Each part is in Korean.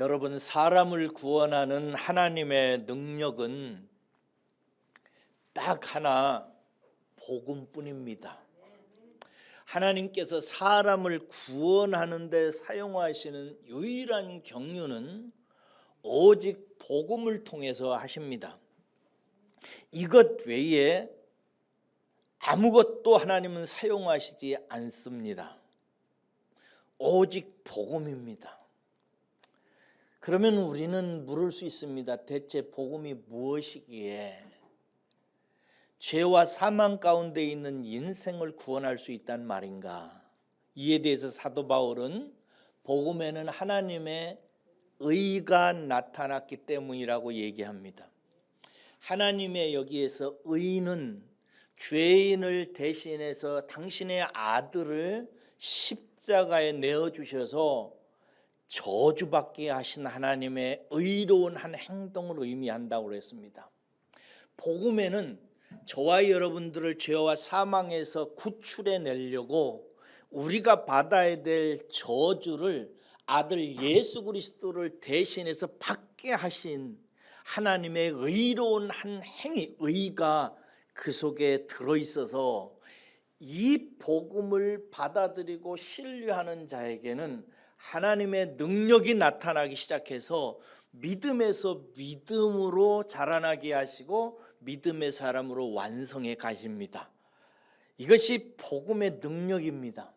여러분, 사람을 구원하는 하나님의 능력은 딱 하나, 복음뿐입니다. 하나님께서 사람을 구원하는 데 사용하시는 유일한 경륜은 오직 복음을 통해서 하십니다. 이것 외에 아무것도 하나님은 사용하시지 않습니다. 오직 복음입니다. 그러면 우리는 물을 수 있습니다. 대체 복음이 무엇이기에 죄와 사망 가운데 있는 인생을 구원할 수 있단 말인가? 이에 대해서 사도 바울은 복음에는 하나님의 의가 나타났기 때문이라고 얘기합니다. 하나님의 여기에서 의는 죄인을 대신해서 당신의 아들을 십자가에 내어주셔서 저주받게 하신 하나님의 의로운 한 행동을 의미한다고 그랬습니다. 복음에는 저와 여러분들을 죄와 사망에서 구출해내려고 우리가 받아야 될 저주를 아들 예수 그리스도를 대신해서 받게 하신 하나님의 의로운 한 행위, 의가 그 속에 들어있어서 이 복음을 받아들이고 신뢰하는 자에게는 하나님의 능력이 나타나기 시작해서 믿음에서 믿음으로 자라나게 하시고 믿음의 사람으로 완성해 가십니다. 이것이 복음의 능력입니다.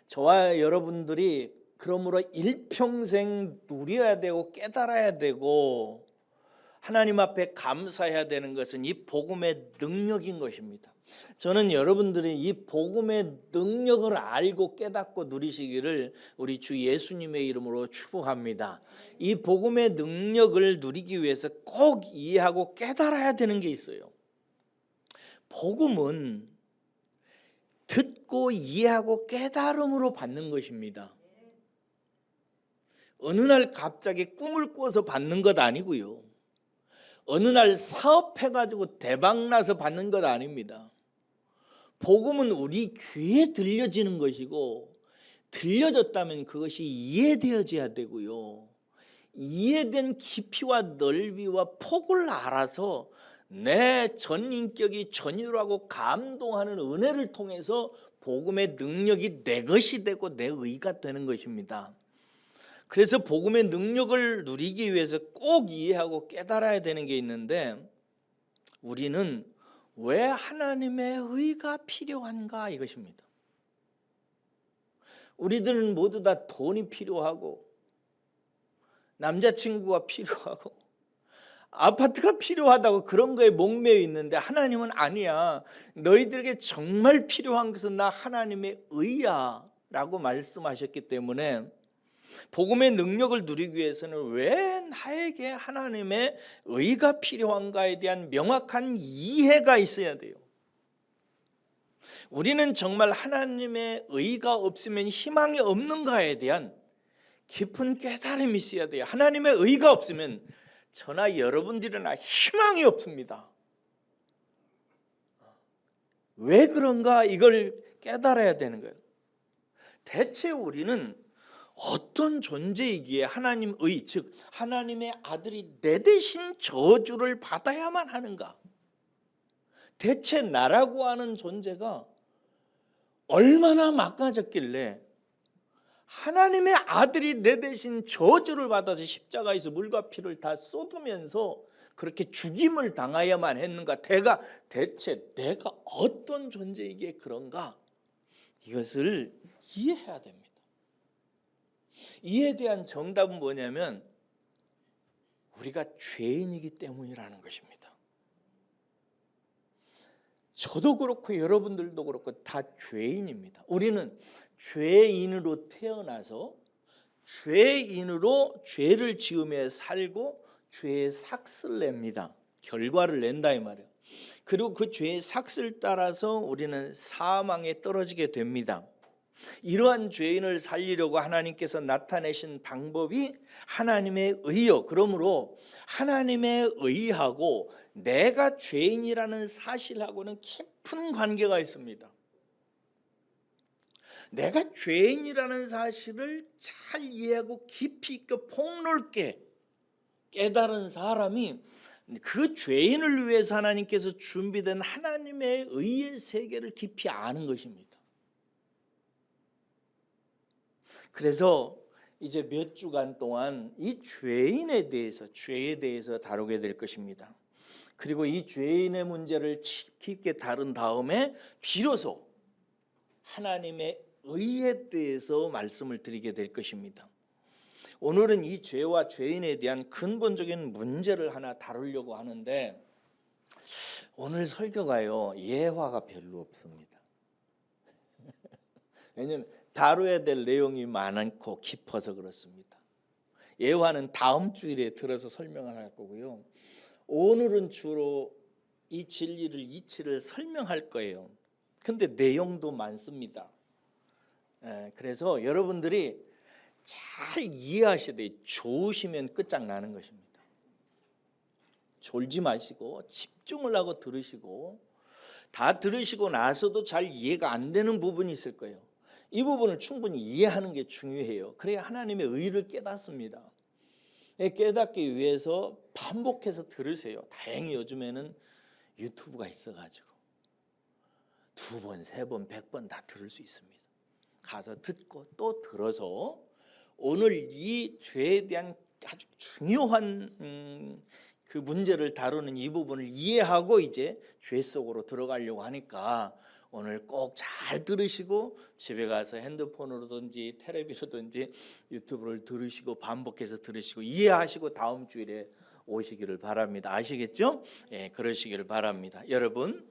저와 여러분들이 그러므로 일평생 누려야 되고 깨달아야 되고 하나님 앞에 감사해야 되는 것은 이 복음의 능력인 것입니다. 저는 여러분들이 이 복음의 능력을 알고 깨닫고 누리시기를 우리 주 예수님의 이름으로 축복합니다. 이 복음의 능력을 누리기 위해서 꼭 이해하고 깨달아야 되는 게 있어요. 복음은 듣고 이해하고 깨달음으로 받는 것입니다. 어느 날 갑자기 꿈을 꿔서 받는 것 아니고요. 어느 날 사업해가지고 대박나서 받는 것 아닙니다. 복음은 우리 귀에 들려지는 것이고 들려졌다면 그것이 이해되어져야 되고요. 이해된 깊이와 넓이와 폭을 알아서 내 전인격이 전율하고 감동하는 은혜를 통해서 복음의 능력이 내 것이 되고 내 의가 되는 것입니다. 그래서 복음의 능력을 누리기 위해서 꼭 이해하고 깨달아야 되는 게 있는데 우리는 왜 하나님의 의가 필요한가 이것입니다. 우리들은 모두 다 돈이 필요하고 남자친구가 필요하고 아파트가 필요하다고 그런 거에 목매여 있는데 하나님은 아니야. 너희들에게 정말 필요한 것은 나 하나님의 의야 라고 말씀하셨기 때문에 복음의 능력을 누리기 위해서는 왜 나에게 하나님의 의가 필요한가에 대한 명확한 이해가 있어야 돼요. 우리는 정말 하나님의 의가 없으면 희망이 없는가에 대한 깊은 깨달음이 있어야 돼요. 하나님의 의가 없으면 저나 여러분들이나 희망이 없습니다. 왜 그런가 이걸 깨달아야 되는 거예요. 대체 우리는 어떤 존재이기에 하나님의, 즉 하나님의 아들이 내 대신 저주를 받아야만 하는가? 대체 나라고 하는 존재가 얼마나 막가졌길래 하나님의 아들이 내 대신 저주를 받아서 십자가에서 물과 피를 다 쏟으면서 그렇게 죽임을 당하야만 했는가? 대체 내가 어떤 존재이기에 그런가? 이것을 이해해야 됩니다. 이에 대한 정답은 뭐냐면 우리가 죄인이기 때문이라는 것입니다. 저도 그렇고 여러분들도 그렇고 다 죄인입니다. 우리는 죄인으로 태어나서 죄인으로 죄를 지으며 살고 죄의 삭을 냅니다. 결과를 낸다 이 말이에요. 그리고 그 죄의 삭을 따라서 우리는 사망에 떨어지게 됩니다. 이러한 죄인을 살리려고 하나님께서 나타내신 방법이 하나님의 의요. 그러므로 하나님의 의하고 내가 죄인이라는 사실하고는 깊은 관계가 있습니다. 내가 죄인이라는 사실을 잘 이해하고 깊이 있고 폭넓게 깨달은 사람이 그 죄인을 위해서 하나님께서 준비된 하나님의 의의 세계를 깊이 아는 것입니다. 그래서 이제 몇 주간 동안 이 죄인에 대해서, 죄에 대해서 다루게 될 것입니다. 그리고 이 죄인의 문제를 깊게 다룬 다음에 비로소 하나님의 의에 대해서 말씀을 드리게 될 것입니다. 오늘은 이 죄와 죄인에 대한 근본적인 문제를 하나 다루려고 하는데, 오늘 설교가요 예화가 별로 없습니다. 왜냐하면 다뤄야 될 내용이 많고 깊어서 그렇습니다. 예화는 다음 주일에 들어서 설명을 할 거고요. 오늘은 주로 이 진리를, 이치를 설명할 거예요. 근데 내용도 많습니다. 그래서 여러분들이 잘 이해하셔야 돼요. 좋으시면 끝장나는 것입니다. 졸지 마시고 집중을 하고 들으시고, 다 들으시고 나서도 잘 이해가 안 되는 부분이 있을 거예요. 이 부분을 충분히 이해하는 게 중요해요. 그래야 하나님의 의를 깨닫습니다. 깨닫기 위해서 반복해서 들으세요. 다행히 요즘에는 유튜브가 있어가지고 2번, 3번, 100번 다 들을 수 있습니다. 가서 듣고 또 들어서 오늘 이 죄에 대한 아주 중요한 그 문제를 다루는 이 부분을 이해하고 이제 죄 속으로 들어가려고 하니까 오늘 꼭 잘 들으시고 집에 가서 핸드폰으로든지 텔레비로든지 유튜브를 들으시고 반복해서 들으시고 이해하시고 다음 주일에 오시기를 바랍니다. 아시겠죠? 예, 그러시기를 바랍니다. 여러분,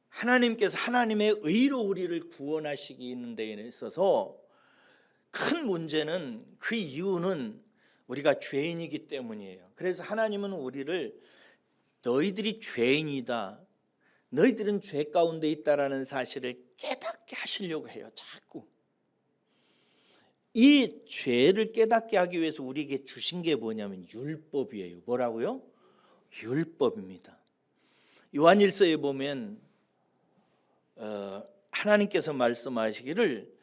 하나님께서 하나님의 의로 우리를 구원하시기는 데 있어서 큰 문제는, 그 이유는 우리가 죄인이기 때문이에요. 그래서 하나님은 우리를 너희들이 죄인이다, 너희들은 죄 가운데 있다라는 사실을 깨닫게 하시려고 해요. 자꾸 이 죄를 깨닫게 하기 위해서 우리에게 주신 게 뭐냐면 율법이에요. 뭐라고요? 율법입니다. 요한일서에 보면 하나님께서 말씀하시기를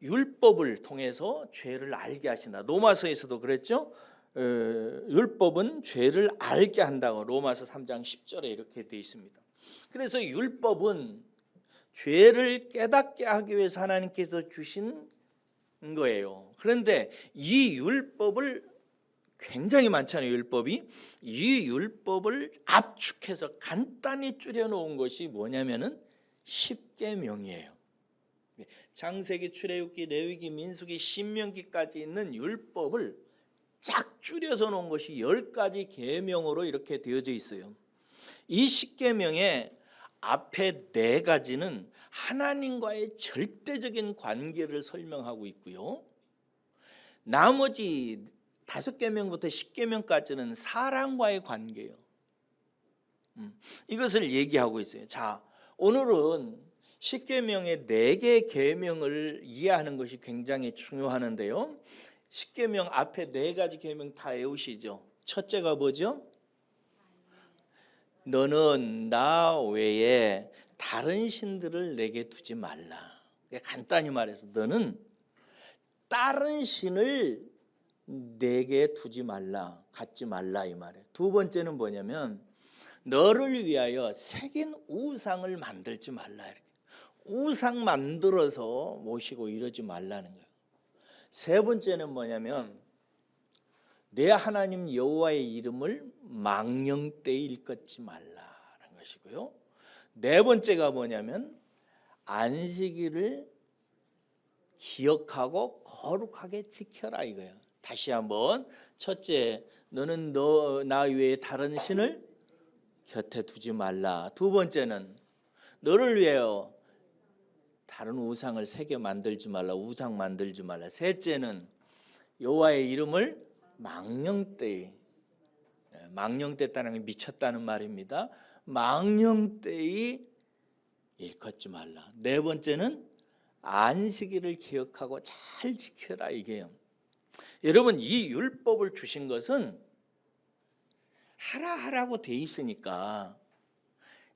율법을 통해서 죄를 알게 하신다. 로마서에서도 그랬죠. 율법은 죄를 알게 한다고 로마서 3장 10절에 이렇게 되어 있습니다. 그래서 율법은 죄를 깨닫게 하기 위해서 하나님께서 주신 거예요. 그런데 이 율법을, 굉장히 많잖아요. 율법이. 이 율법을 압축해서 간단히 줄여놓은 것이 뭐냐면은 십계명이에요. 창세기, 출애굽기, 레위기, 민수기, 신명기까지 있는 율법을 쫙 줄여서 놓은 것이 10가지 계명으로 이렇게 되어져 있어요. 이 십계명의 앞에 4가지는 하나님과의 절대적인 관계를 설명하고 있고요. 나머지 5계명부터 10계명까지는 사람과의 관계예요. 이것을 얘기하고 있어요. 자, 오늘은 10계명의 4개의 계명을 이해하는 것이 굉장히 중요하는데요. 10계명 앞에 4가지 계명 다 외우시죠. 첫째가 뭐죠? 너는 나 외에 다른 신들을 내게 두지 말라. 간단히 말해서 너는 다른 신을 내게 두지 말라, 갖지 말라, 이 말이에요. 두 번째는 뭐냐면 너를 위하여 새긴 우상을 만들지 말라. 이렇게 우상 만들어서 모시고 이러지 말라는 거예요. 세 번째는 뭐냐면 내 하나님 여호와의 이름을 망령되이 일컫지 말라는 것이고요. 네 번째가 뭐냐면 안식일을 기억하고 거룩하게 지켜라, 이거예요. 다시 한번, 첫째, 너는 나 외에 다른 신을 곁에 두지 말라. 두 번째는 너를 위하여 다른 우상을 새겨 만들지 말라, 우상 만들지 말라. 셋째는 여호와의 이름을 망령되이, 망령됐다는 게 미쳤다는 말입니다. 망령되이 일컫지 말라. 네 번째는 안식일을 기억하고 잘 지켜라, 이게요. 여러분, 이 율법을 주신 것은 하라고 돼 있으니까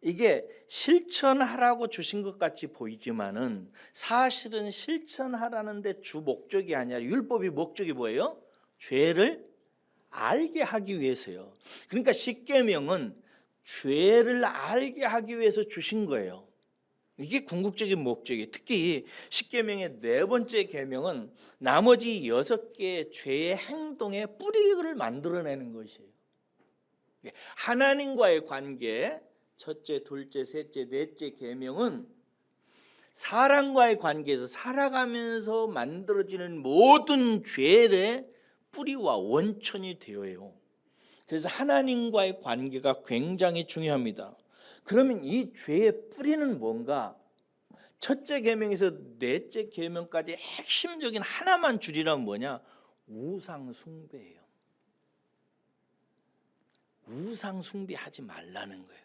이게 실천하라고 주신 것 같이 보이지만은 사실은 실천하라는 데 주 목적이 아니라 율법의 목적이 뭐예요? 죄를 알게 하기 위해서요. 그러니까 십계명은 죄를 알게 하기 위해서 주신 거예요. 이게 궁극적인 목적이. 특히 십계명의 네 번째 계명은 나머지 6개의 죄의 행동의 뿌리를 만들어내는 것이에요. 하나님과의 관계, 첫째, 둘째, 셋째, 넷째 계명은 사람과의 관계에서 살아가면서 만들어지는 모든 죄의 뿌리와 원천이 되어요. 그래서 하나님과의 관계가 굉장히 중요합니다. 그러면 이 죄의 뿌리는 뭔가? 첫째 계명에서 넷째 계명까지 핵심적인 하나만 줄이라면 뭐냐? 우상 숭배예요. 우상 숭배하지 말라는 거예요.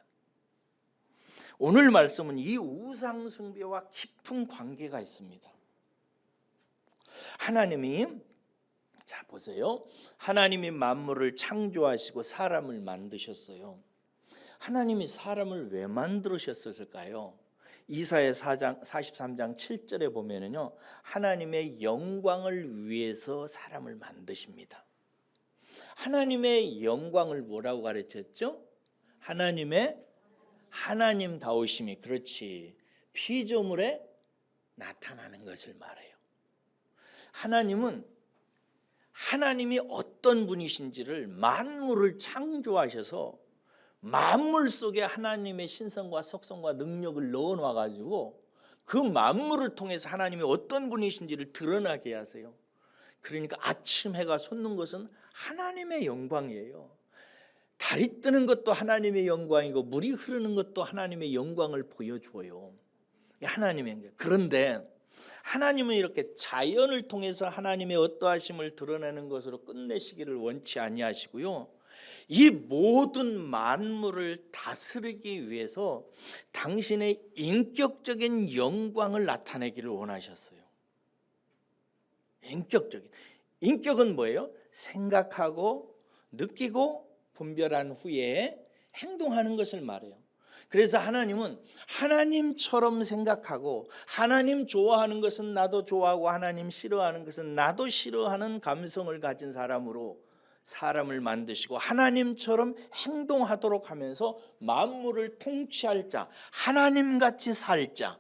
오늘 말씀은 이 우상 숭배와 깊은 관계가 있습니다. 하나님이, 자 보세요. 하나님이 만물을 창조하시고 사람을 만드셨어요. 하나님이 사람을 왜 만드셨을까요? 이사야 43장 7절에 보면은요, 하나님의 영광을 위해서 사람을 만드십니다. 하나님의 영광을 뭐라고 가르쳤죠? 하나님다우심이, 그렇지, 피조물에 나타나는 것을 말해요. 하나님이 어떤 분이신지를 만물을 창조하셔서 만물 속에 하나님의 신성과 속성과 능력을 넣어놔 가지고 그 만물을 통해서 하나님이 어떤 분이신지를 드러나게 하세요. 그러니까 아침 해가 솟는 것은 하나님의 영광이에요. 달이 뜨는 것도 하나님의 영광이고 물이 흐르는 것도 하나님의 영광을 보여줘요. 하나님의 영광. 그런데 하나님은 이렇게 자연을 통해서 하나님의 어떠하심을 드러내는 것으로 끝내시기를 원치 아니하시고요, 이 모든 만물을 다스리기 위해서 당신의 인격적인 영광을 나타내기를 원하셨어요. 인격은 뭐예요? 생각하고 느끼고 분별한 후에 행동하는 것을 말해요. 그래서 하나님은 하나님처럼 생각하고, 하나님 좋아하는 것은 나도 좋아하고 하나님 싫어하는 것은 나도 싫어하는 감성을 가진 사람으로 사람을 만드시고, 하나님처럼 행동하도록 하면서 만물을 통치할 자, 하나님같이 살 자,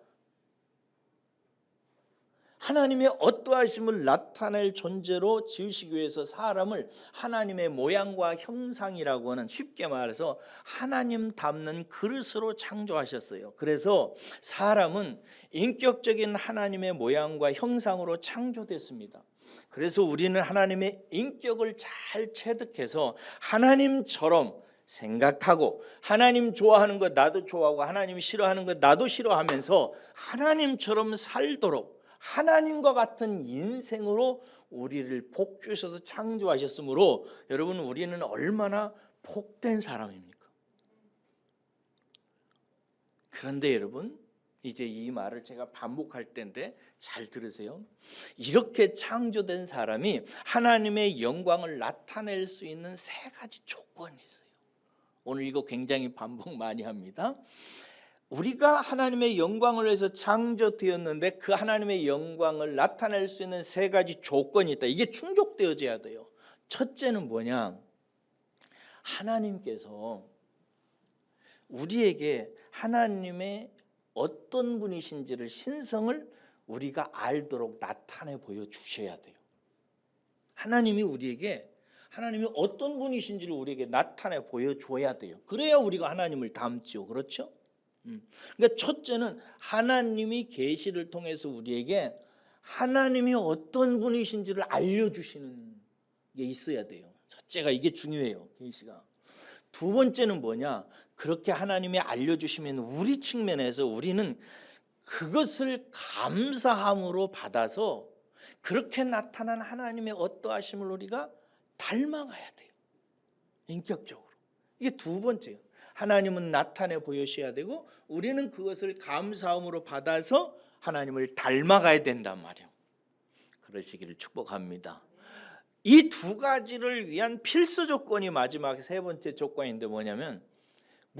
하나님의 어떠하심을 나타낼 존재로 지으시기 위해서 사람을 하나님의 모양과 형상이라고 하는, 쉽게 말해서 하나님 닮는 그릇으로 창조하셨어요. 그래서 사람은 인격적인 하나님의 모양과 형상으로 창조됐습니다. 그래서 우리는 하나님의 인격을 잘 체득해서 하나님처럼 생각하고, 하나님 좋아하는 것 나도 좋아하고 하나님 싫어하는 것 나도 싫어하면서 하나님처럼 살도록 하나님과 같은 인생으로 우리를 복 주셔서 창조하셨으므로, 여러분, 우리는 얼마나 복된 사람입니까? 그런데 여러분, 이제 이 말을 제가 반복할 텐데 잘 들으세요. 이렇게 창조된 사람이 하나님의 영광을 나타낼 수 있는 3가지 조건이 있어요. 오늘 이거 굉장히 반복 많이 합니다. 우리가 하나님의 영광을 위해서 창조되었는데 그 하나님의 영광을 나타낼 수 있는 3가지 조건이 있다. 이게 충족되어져야 돼요. 첫째는 뭐냐? 하나님께서 우리에게 하나님의 어떤 분이신지를, 신성을 우리가 알도록 나타내 보여주셔야 돼요. 하나님이 우리에게 하나님이 어떤 분이신지를 우리에게 나타내 보여줘야 돼요. 그래야 우리가 하나님을 닮지요. 그렇죠? 그러니까 첫째는 하나님이 계시를 통해서 우리에게 하나님이 어떤 분이신지를 알려주시는 게 있어야 돼요. 첫째가 이게 중요해요. 계시가. 두 번째는 뭐냐? 그렇게 하나님이 알려주시면 우리 측면에서 우리는 그것을 감사함으로 받아서 그렇게 나타난 하나님의 어떠하심을 우리가 닮아가야 돼요. 인격적으로. 이게 두 번째예요. 하나님은 나타내 보여셔야 되고 우리는 그것을 감사함으로 받아서 하나님을 닮아가야 된단 말이에요. 그러시기를 축복합니다. 이 2가지를 위한 필수 조건이 마지막 3번째 조건인데 뭐냐면,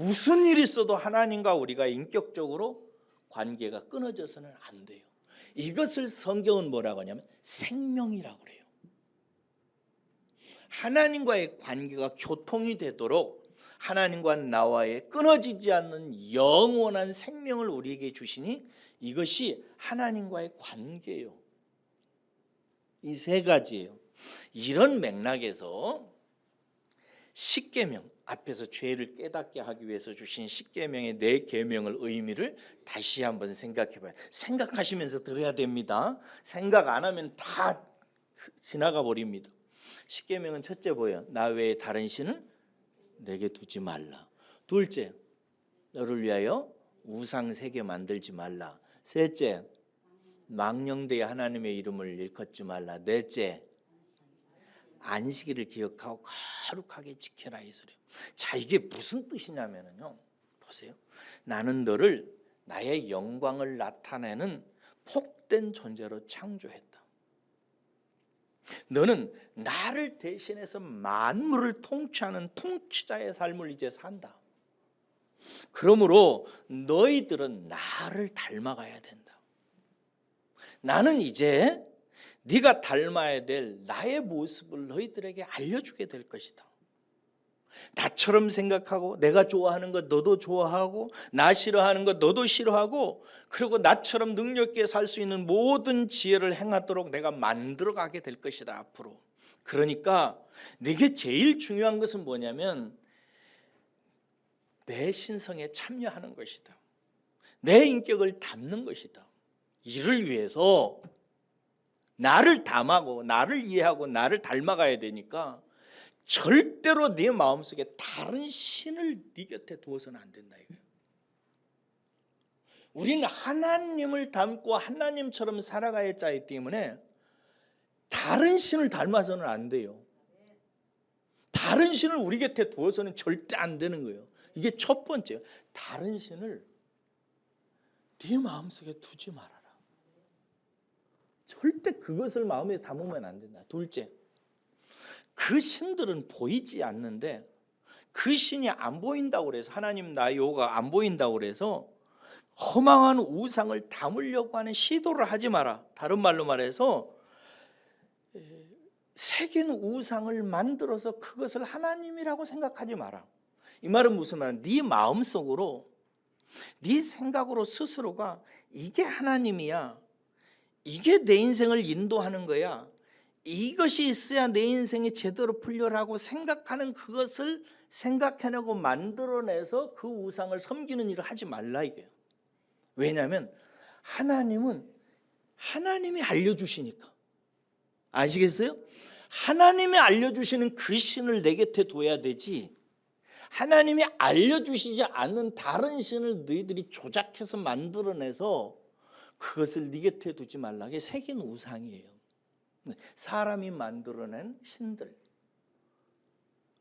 무슨 일이 있어도 하나님과 우리가 인격적으로 관계가 끊어져서는 안 돼요. 이것을 성경은 뭐라고 하냐면 생명이라고 그래요. 하나님과의 관계가 교통이 되도록 하나님과 나와의 끊어지지 않는 영원한 생명을 우리에게 주시니 이것이 하나님과의 관계예요. 이 세 가지예요. 이런 맥락에서 십계명, 앞에서 죄를 깨닫게 하기 위해서 주신 십계명의 네 계명의 의미를 다시 한번 생각해 봐요. 생각하시면서 들어야 됩니다. 생각 안 하면 다 지나가 버립니다. 십계명은 첫째 뭐예요? 나 외에 다른 신을 내게 두지 말라. 둘째, 너를 위하여 우상 새겨 만들지 말라. 셋째, 망령되이 하나님의 이름을 일컫지 말라. 넷째, 안식일을 기억하고 거룩하게 지켜라 이 소리예요. 자, 이게 무슨 뜻이냐면요. 보세요. 나는 너를 나의 영광을 나타내는 복된 존재로 창조했다. 너는 나를 대신해서 만물을 통치하는 통치자의 삶을 이제 산다. 그러므로 너희들은 나를 닮아가야 된다. 나는 이제 네가 닮아야 될 나의 모습을 너희들에게 알려주게 될 것이다. 나처럼 생각하고 내가 좋아하는 것 너도 좋아하고 나 싫어하는 것 너도 싫어하고 그리고 나처럼 능력 있게 살 수 있는 모든 지혜를 행하도록 내가 만들어가게 될 것이다 앞으로. 그러니까 네게 제일 중요한 것은 뭐냐면 내 신성에 참여하는 것이다. 내 인격을 담는 것이다. 이를 위해서 나를 담하고 나를 이해하고 나를 닮아가야 되니까 절대로 네 마음속에 다른 신을 네 곁에 두어서는 안 된다 이거예요. 우리는 하나님을 닮고 하나님처럼 살아가야 하기 때문에 다른 신을 닮아서는 안 돼요. 다른 신을 우리 곁에 두어서는 절대 안 되는 거예요. 이게 첫 번째예요. 다른 신을 네 마음속에 두지 말아라. 절대 그것을 마음에 담으면 안 된다. 둘째, 그 신들은 보이지 않는데 그 신이 안 보인다고 그래서 하나님 나 여호와가 안 보인다고 그래서 허망한 우상을 담으려고 하는 시도를 하지 마라. 다른 말로 말해서 새긴 우상을 만들어서 그것을 하나님이라고 생각하지 마라. 이 말은 무슨 말이야? 네 마음속으로 네 생각으로 스스로가 이게 하나님이야. 이게 내 인생을 인도하는 거야. 이것이 있어야 내 인생이 제대로 풀려라고 생각하는 그것을 생각해내고 만들어내서 그 우상을 섬기는 일을 하지 말라 이게요. 왜냐하면 하나님은 하나님이 알려주시니까. 아시겠어요? 하나님이 알려주시는 그 신을 내 곁에 둬야 되지 하나님이 알려주시지 않는 다른 신을 너희들이 조작해서 만들어내서 그것을 네 곁에 두지 말라. 이게 새긴 우상이에요. 사람이 만들어낸 신들.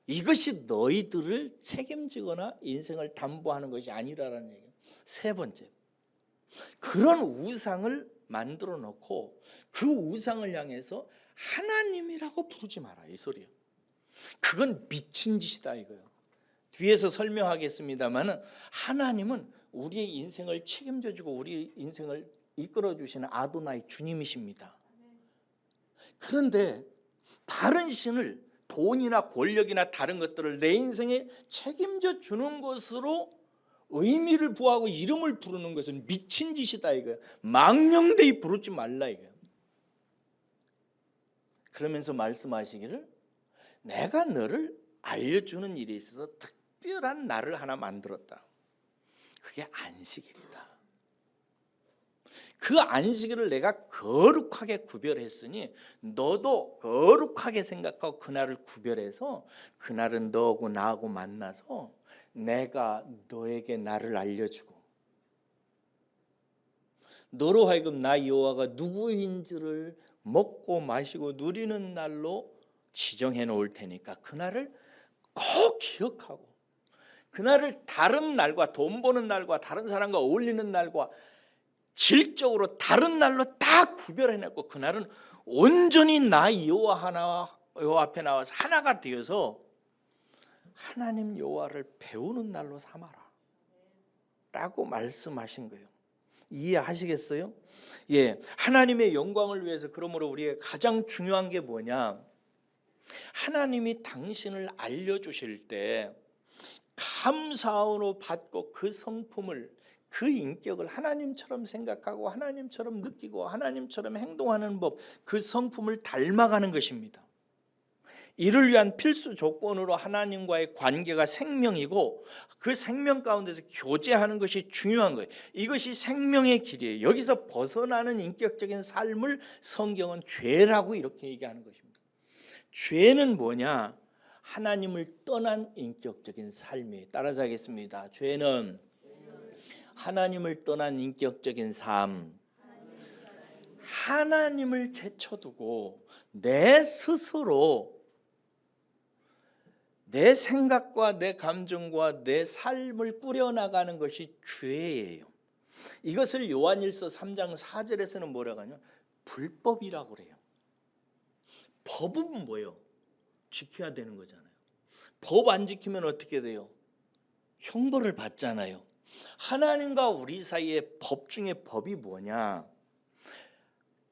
이것이 너희들을 책임지거나 인생을 담보하는 것이 아니라는 얘기예요. 세 번째, 그런 우상을 만들어 놓고 그 우상을 향해서 하나님이라고 부르지 마라 이 소리예요. 그건 미친 짓이다 이거예요. 뒤에서 설명하겠습니다만 하나님은 우리의 인생을 책임져주고 우리 인생을 이끌어주시는 아도나이 주님이십니다. 그런데 다른 신을 돈이나 권력이나 다른 것들을 내 인생에 책임져 주는 것으로 의미를 부하고 이름을 부르는 것은 미친 짓이다 이거예요. 망령되이 부르지 말라 이거예요. 그러면서 말씀하시기를 내가 너를 알려주는 일에 있어서 특별한 날을 하나 만들었다. 그게 안식일이다. 그 안식일을 내가 거룩하게 구별했으니 너도 거룩하게 생각하고 그날을 구별해서 그날은 너하고 나하고 만나서 내가 너에게 나를 알려주고 너로 하여금 나 여호와가 누구인지를 먹고 마시고 누리는 날로 지정해 놓을 테니까 그날을 꼭 기억하고 그날을 다른 날과 돈 버는 날과 다른 사람과 어울리는 날과 질적으로 다른 날로 다 구별해냈고 그날은 온전히 나 여호와 하나 여호와 앞에 나와서 하나가 되어서 하나님 여호와를 배우는 날로 삼아라 라고 말씀하신 거예요. 이해하시겠어요? 예, 하나님의 영광을 위해서 그러므로 우리의 가장 중요한 게 뭐냐? 하나님이 당신을 알려주실 때 감사함으로 받고 그 성품을, 그 인격을 하나님처럼 생각하고 하나님처럼 느끼고 하나님처럼 행동하는 법, 그 성품을 닮아가는 것입니다. 이를 위한 필수 조건으로 하나님과의 관계가 생명이고 그 생명 가운데서 교제하는 것이 중요한 거예요. 이것이 생명의 길이에요. 여기서 벗어나는 인격적인 삶을 성경은 죄라고 이렇게 얘기하는 것입니다. 죄는 뭐냐? 하나님을 떠난 인격적인 삶이에요. 따라서 하겠습니다. 죄는 하나님을 떠난 인격적인 삶, 하나님을 제쳐두고 내 스스로 내 생각과 내 감정과 내 삶을 꾸려나가는 것이 죄예요. 이것을 요한일서 3장 4절에서는 뭐라고 하냐? 불법이라고 그래요. 법은 뭐예요? 지켜야 되는 거잖아요. 법 안 지키면 어떻게 돼요? 형벌을 받잖아요. 하나님과 우리 사이의 법 중에 법이 뭐냐?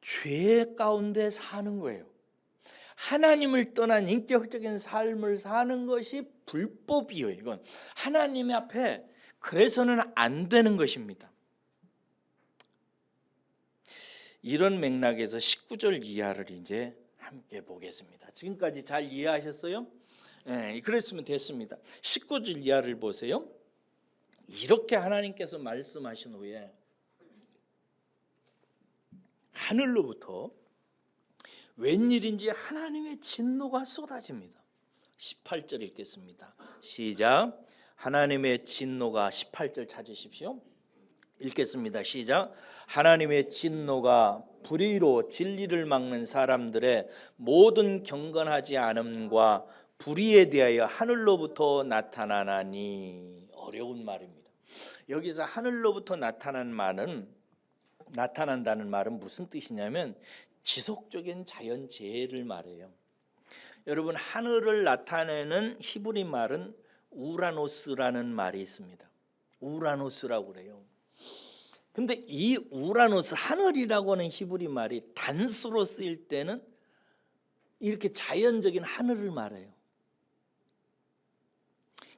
죄 가운데 사는 거예요. 하나님을 떠난 인격적인 삶을 사는 것이 불법이에요. 이건 하나님 앞에 그래서는 안 되는 것입니다. 이런 맥락에서 19절 이하를 이제 함께 보겠습니다. 지금까지 잘 이해하셨어요? 네, 그랬으면 됐습니다. 19절 이하를 보세요. 이렇게 하나님께서 말씀하신 후에 하늘로부터 웬일인지 하나님의 진노가 쏟아집니다. 18절 읽겠습니다. 시작. 하나님의 진노가, 18절 찾으십시오. 읽겠습니다. 시작. 하나님의 진노가 불의로 진리를 막는 사람들의 모든 경건하지 않음과 불의에 대하여 하늘로부터 나타나나니. 어려운 말입니다. 여기서 하늘로부터 나타난다는 말은 무슨 뜻이냐면 지속적인 자연재해를 말해요. 여러분, 하늘을 나타내는 히브리 말은 우라노스라는 말이 있습니다. 우라노스라고 그래요. 근데 이 우라노스, 하늘이라고 하는 히브리 말이 단수로 쓰일 때는 이렇게 자연적인 하늘을 말해요.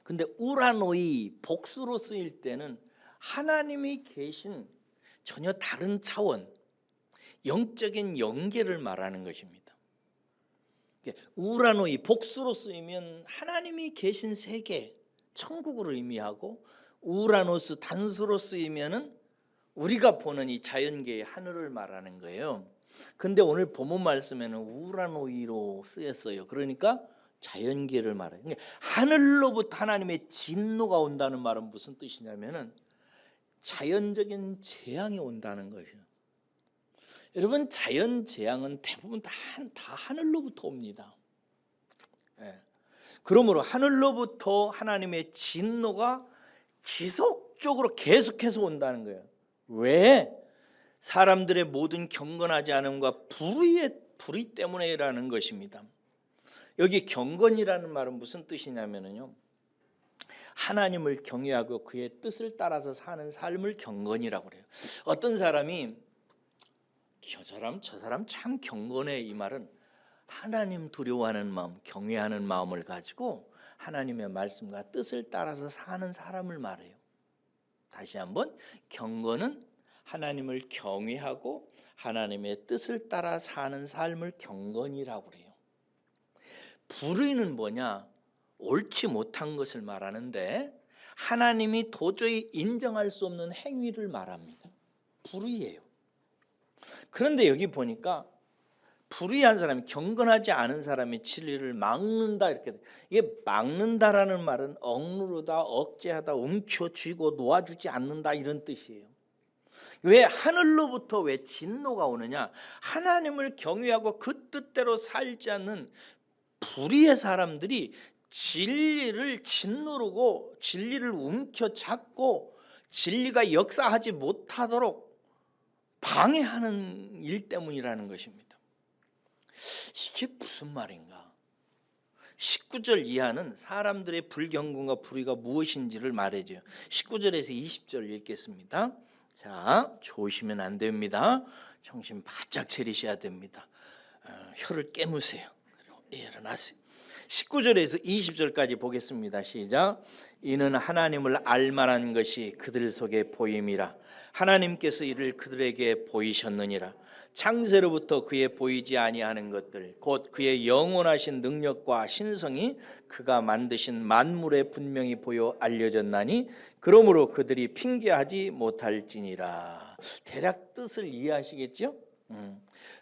근데 우라노이, 복수로 쓰일 때는 하나님이 계신 전혀 다른 차원, 영적인 영계를 말하는 것입니다. 우라노이, 복수로 쓰이면 하나님이 계신 세계, 천국을 의미하고, 우라노스, 단수로 쓰이면은 우리가 보는 이 자연계의 하늘을 말하는 거예요. 근데 오늘 본문 말씀에는 우라노이로 쓰였어요. 그러니까 자연계를 말해요. 하늘로부터 하나님의 진노가 온다는 말은 무슨 뜻이냐면은 자연적인 재앙이 온다는 것이에요. 여러분, 자연 재앙은 대부분 다 하늘로부터 옵니다. 예. 그러므로 하늘로부터 하나님의 진노가 지속적으로 계속해서 온다는 거예요. 왜? 사람들의 모든 경건하지 않음과 불의 때문에라는 것입니다. 여기 경건이라는 말은 무슨 뜻이냐면요, 하나님을 경외하고 그의 뜻을 따라서 사는 삶을 경건이라고 그래요. 어떤 사람이 저 사람 참 경건해, 이 말은 하나님 두려워하는 마음, 경외하는 마음을 가지고 하나님의 말씀과 뜻을 따라서 사는 사람을 말해요. 다시 한번, 경건은 하나님을 경외하고 하나님의 뜻을 따라 사는 삶을 경건이라고 그래요. 불의는 뭐냐? 옳지 못한 것을 말하는데 하나님이 도저히 인정할 수 없는 행위를 말합니다. 불의예요. 그런데 여기 보니까 불의한 사람이, 경건하지 않은 사람이 진리를 막는다, 이렇게. 이게 막는다라는 말은 억누르다, 억제하다, 움켜쥐고 놓아주지 않는다, 이런 뜻이에요. 왜 하늘로부터 왜 진노가 오느냐? 하나님을 경외하고 그 뜻대로 살지 않는 불의의 사람들이 진리를 짓누르고 진리를 움켜잡고 진리가 역사하지 못하도록 방해하는 일 때문이라는 것입니다. 이게 무슨 말인가? 19절 이하는 사람들의 불경건과 불의가 무엇인지를 말해줘요. 19절에서 20절 읽겠습니다. 자, 좋으시면 안 됩니다. 정신 바짝 차리셔야 됩니다. 혀를 깨무세요. 그리고 일어나세요. 19절에서 20절까지 보겠습니다. 시작. 이는 하나님을 알만한 것이 그들 속에 보임이라. 하나님께서 이를 그들에게 보이셨느니라. 창세로부터 그의 보이지 아니하는 것들 곧 그의 영원하신 능력과 신성이 그가 만드신 만물에 분명히 보여 알려졌나니 그러므로 그들이 핑계하지 못할지니라. 대략 뜻을 이해하시겠죠?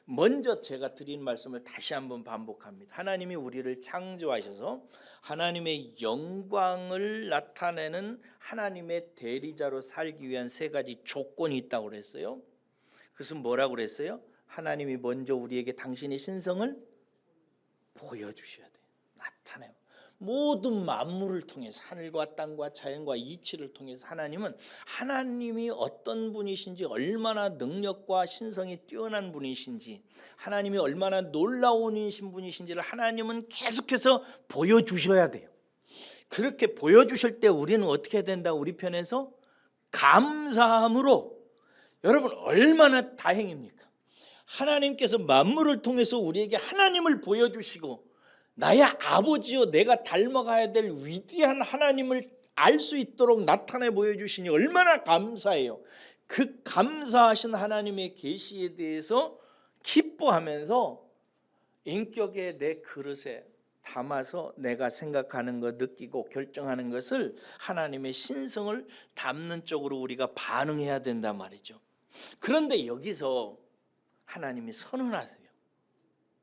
먼저 제가 드린 말씀을 다시 한번 반복합니다. 하나님이 우리를 창조하셔서 하나님의 영광을 나타내는 하나님의 대리자로 살기 위한 세 가지 조건이 있다고 그랬어요. 그것은 뭐라고 그랬어요? 하나님이 먼저 우리에게 당신의 신성을 보여주셔야 돼요. 나타내요. 모든 만물을 통해서 하늘과 땅과 자연과 이치를 통해서 하나님은 하나님이 어떤 분이신지, 얼마나 능력과 신성이 뛰어난 분이신지, 하나님이 얼마나 놀라운 분이신지를 하나님은 계속해서 보여주셔야 돼요. 그렇게 보여주실 때 우리는 어떻게 해야 된다? 우리 편에서 감사함으로. 여러분 얼마나 다행입니까? 하나님께서 만물을 통해서 우리에게 하나님을 보여주시고 나의 아버지요 내가 닮아가야 될 위대한 하나님을 알 수 있도록 나타내 보여주시니 얼마나 감사해요. 그 감사하신 하나님의 계시에 대해서 기뻐하면서 인격의 내 그릇에 담아서 내가 생각하는 것, 느끼고 결정하는 것을 하나님의 신성을 담는 쪽으로 우리가 반응해야 된단 말이죠. 그런데 여기서 하나님이 선언하세요.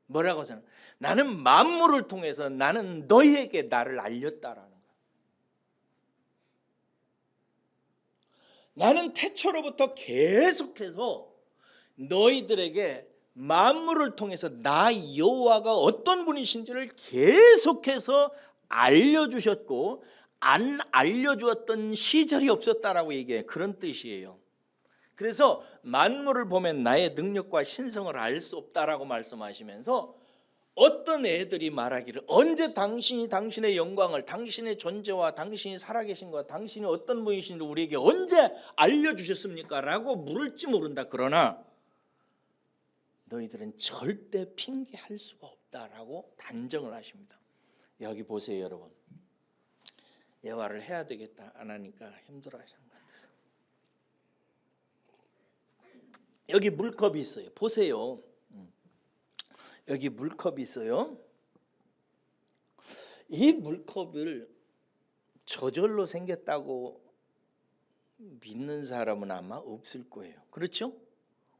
뭐라고 선언? 나는 만물을 통해서 나는 너희에게 나를 알렸다라는 거예요. 나는 태초로부터 계속해서 너희들에게 만물을 통해서 나 여호와가 어떤 분이신지를 계속해서 알려주셨고 안 알려주었던 시절이 없었다라고 얘기해요. 그런 뜻이에요. 그래서 만물을 보면 나의 능력과 신성을 알 수 없다라고 말씀하시면서 어떤 애들이 말하기를 언제 당신이 당신의 영광을, 당신의 존재와 당신이 살아계신 것, 당신이 어떤 분이신지 우리에게 언제 알려주셨습니까? 라고 물을지 모른다. 그러나 너희들은 절대 핑계할 수가 없다라고 단정을 하십니다. 여기 보세요, 여러분. 예화를 해야 되겠다 안 하니까 힘들어하시는 것 같아서. 여기 물컵이 있어요. 보세요. 여기 물컵이 있어요. 이 물컵을 저절로 생겼다고 믿는 사람은 아마 없을 거예요. 그렇죠?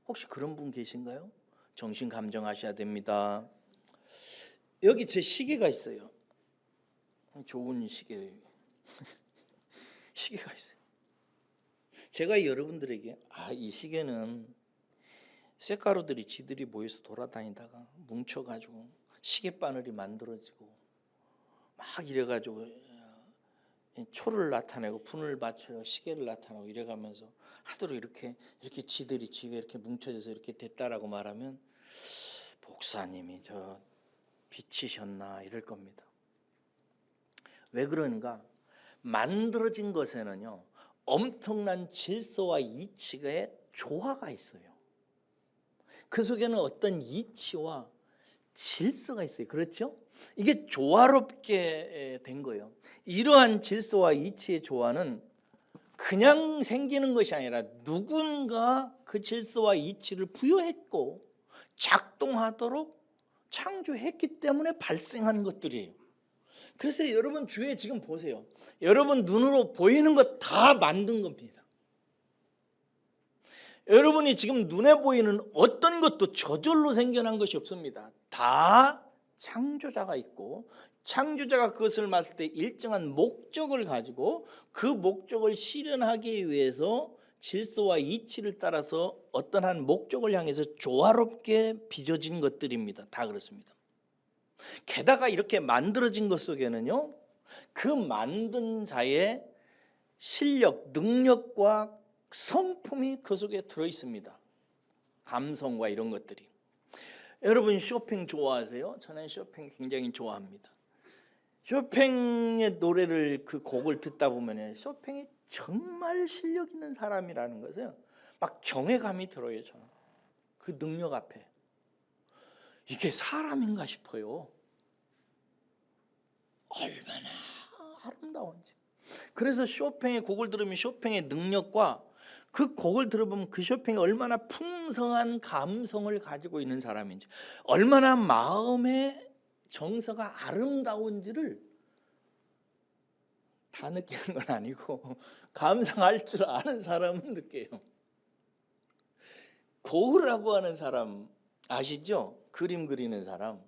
혹시 그런 분 계신가요? 정신 감정하셔야 됩니다. 여기 제 시계가 있어요. 좋은 시계가 있어요. 제가 여러분들에게 이 시계는 쇳가루들이 지들이 모여서 돌아다니다가 뭉쳐가지고 시계바늘이 만들어지고 막 이래가지고 초를 나타내고 분을 받쳐 시계를 나타내고 이래가면서 하도록 이렇게 지들이 지가 이렇게 뭉쳐져서 이렇게 됐다라고 말하면 목사님이 저 비치셨나 이럴 겁니다. 왜 그런가? 만들어진 것에는요 엄청난 질서와 이치의 조화가 있어요. 그 속에는 어떤 이치와 질서가 있어요. 그렇죠? 이게 조화롭게 된 거예요. 이러한 질서와 이치의 조화는 그냥 생기는 것이 아니라 누군가 그 질서와 이치를 부여했고 작동하도록 창조했기 때문에 발생한 것들이에요. 그래서 여러분 주위에 지금 보세요. 여러분 눈으로 보이는 것 다 만든 겁니다. 여러분이 지금 눈에 보이는 어떤 것도 저절로 생겨난 것이 없습니다. 다 창조자가 있고 창조자가 그것을 봤을 때 일정한 목적을 가지고 그 목적을 실현하기 위해서 질서와 이치를 따라서 어떤 한 목적을 향해서 조화롭게 빚어진 것들입니다. 다 그렇습니다. 게다가 이렇게 만들어진 것 속에는요 그 만든 자의 실력, 능력과 성품이 그 속에 들어있습니다. 감성과 이런 것들이. 여러분 쇼핑 좋아하세요? 저는 쇼핑 굉장히 좋아합니다. 쇼팽의 노래를 그 곡을 듣다 보면 쇼팽이 정말 실력 있는 사람이라는 것은 막 경외감이 들어요. 저는 그 능력 앞에 이게 사람인가 싶어요. 얼마나 아름다운지. 그래서 쇼팽의 곡을 들으면 쇼팽의 능력과 그 곡을 들어보면 그 쇼팽이 얼마나 풍성한 감성을 가지고 있는 사람인지, 얼마나 마음의 정서가 아름다운지를 다 느끼는 건 아니고 감상할 줄 아는 사람은 느껴요. 고흐라고 하는 사람 아시죠? 그림 그리는 사람.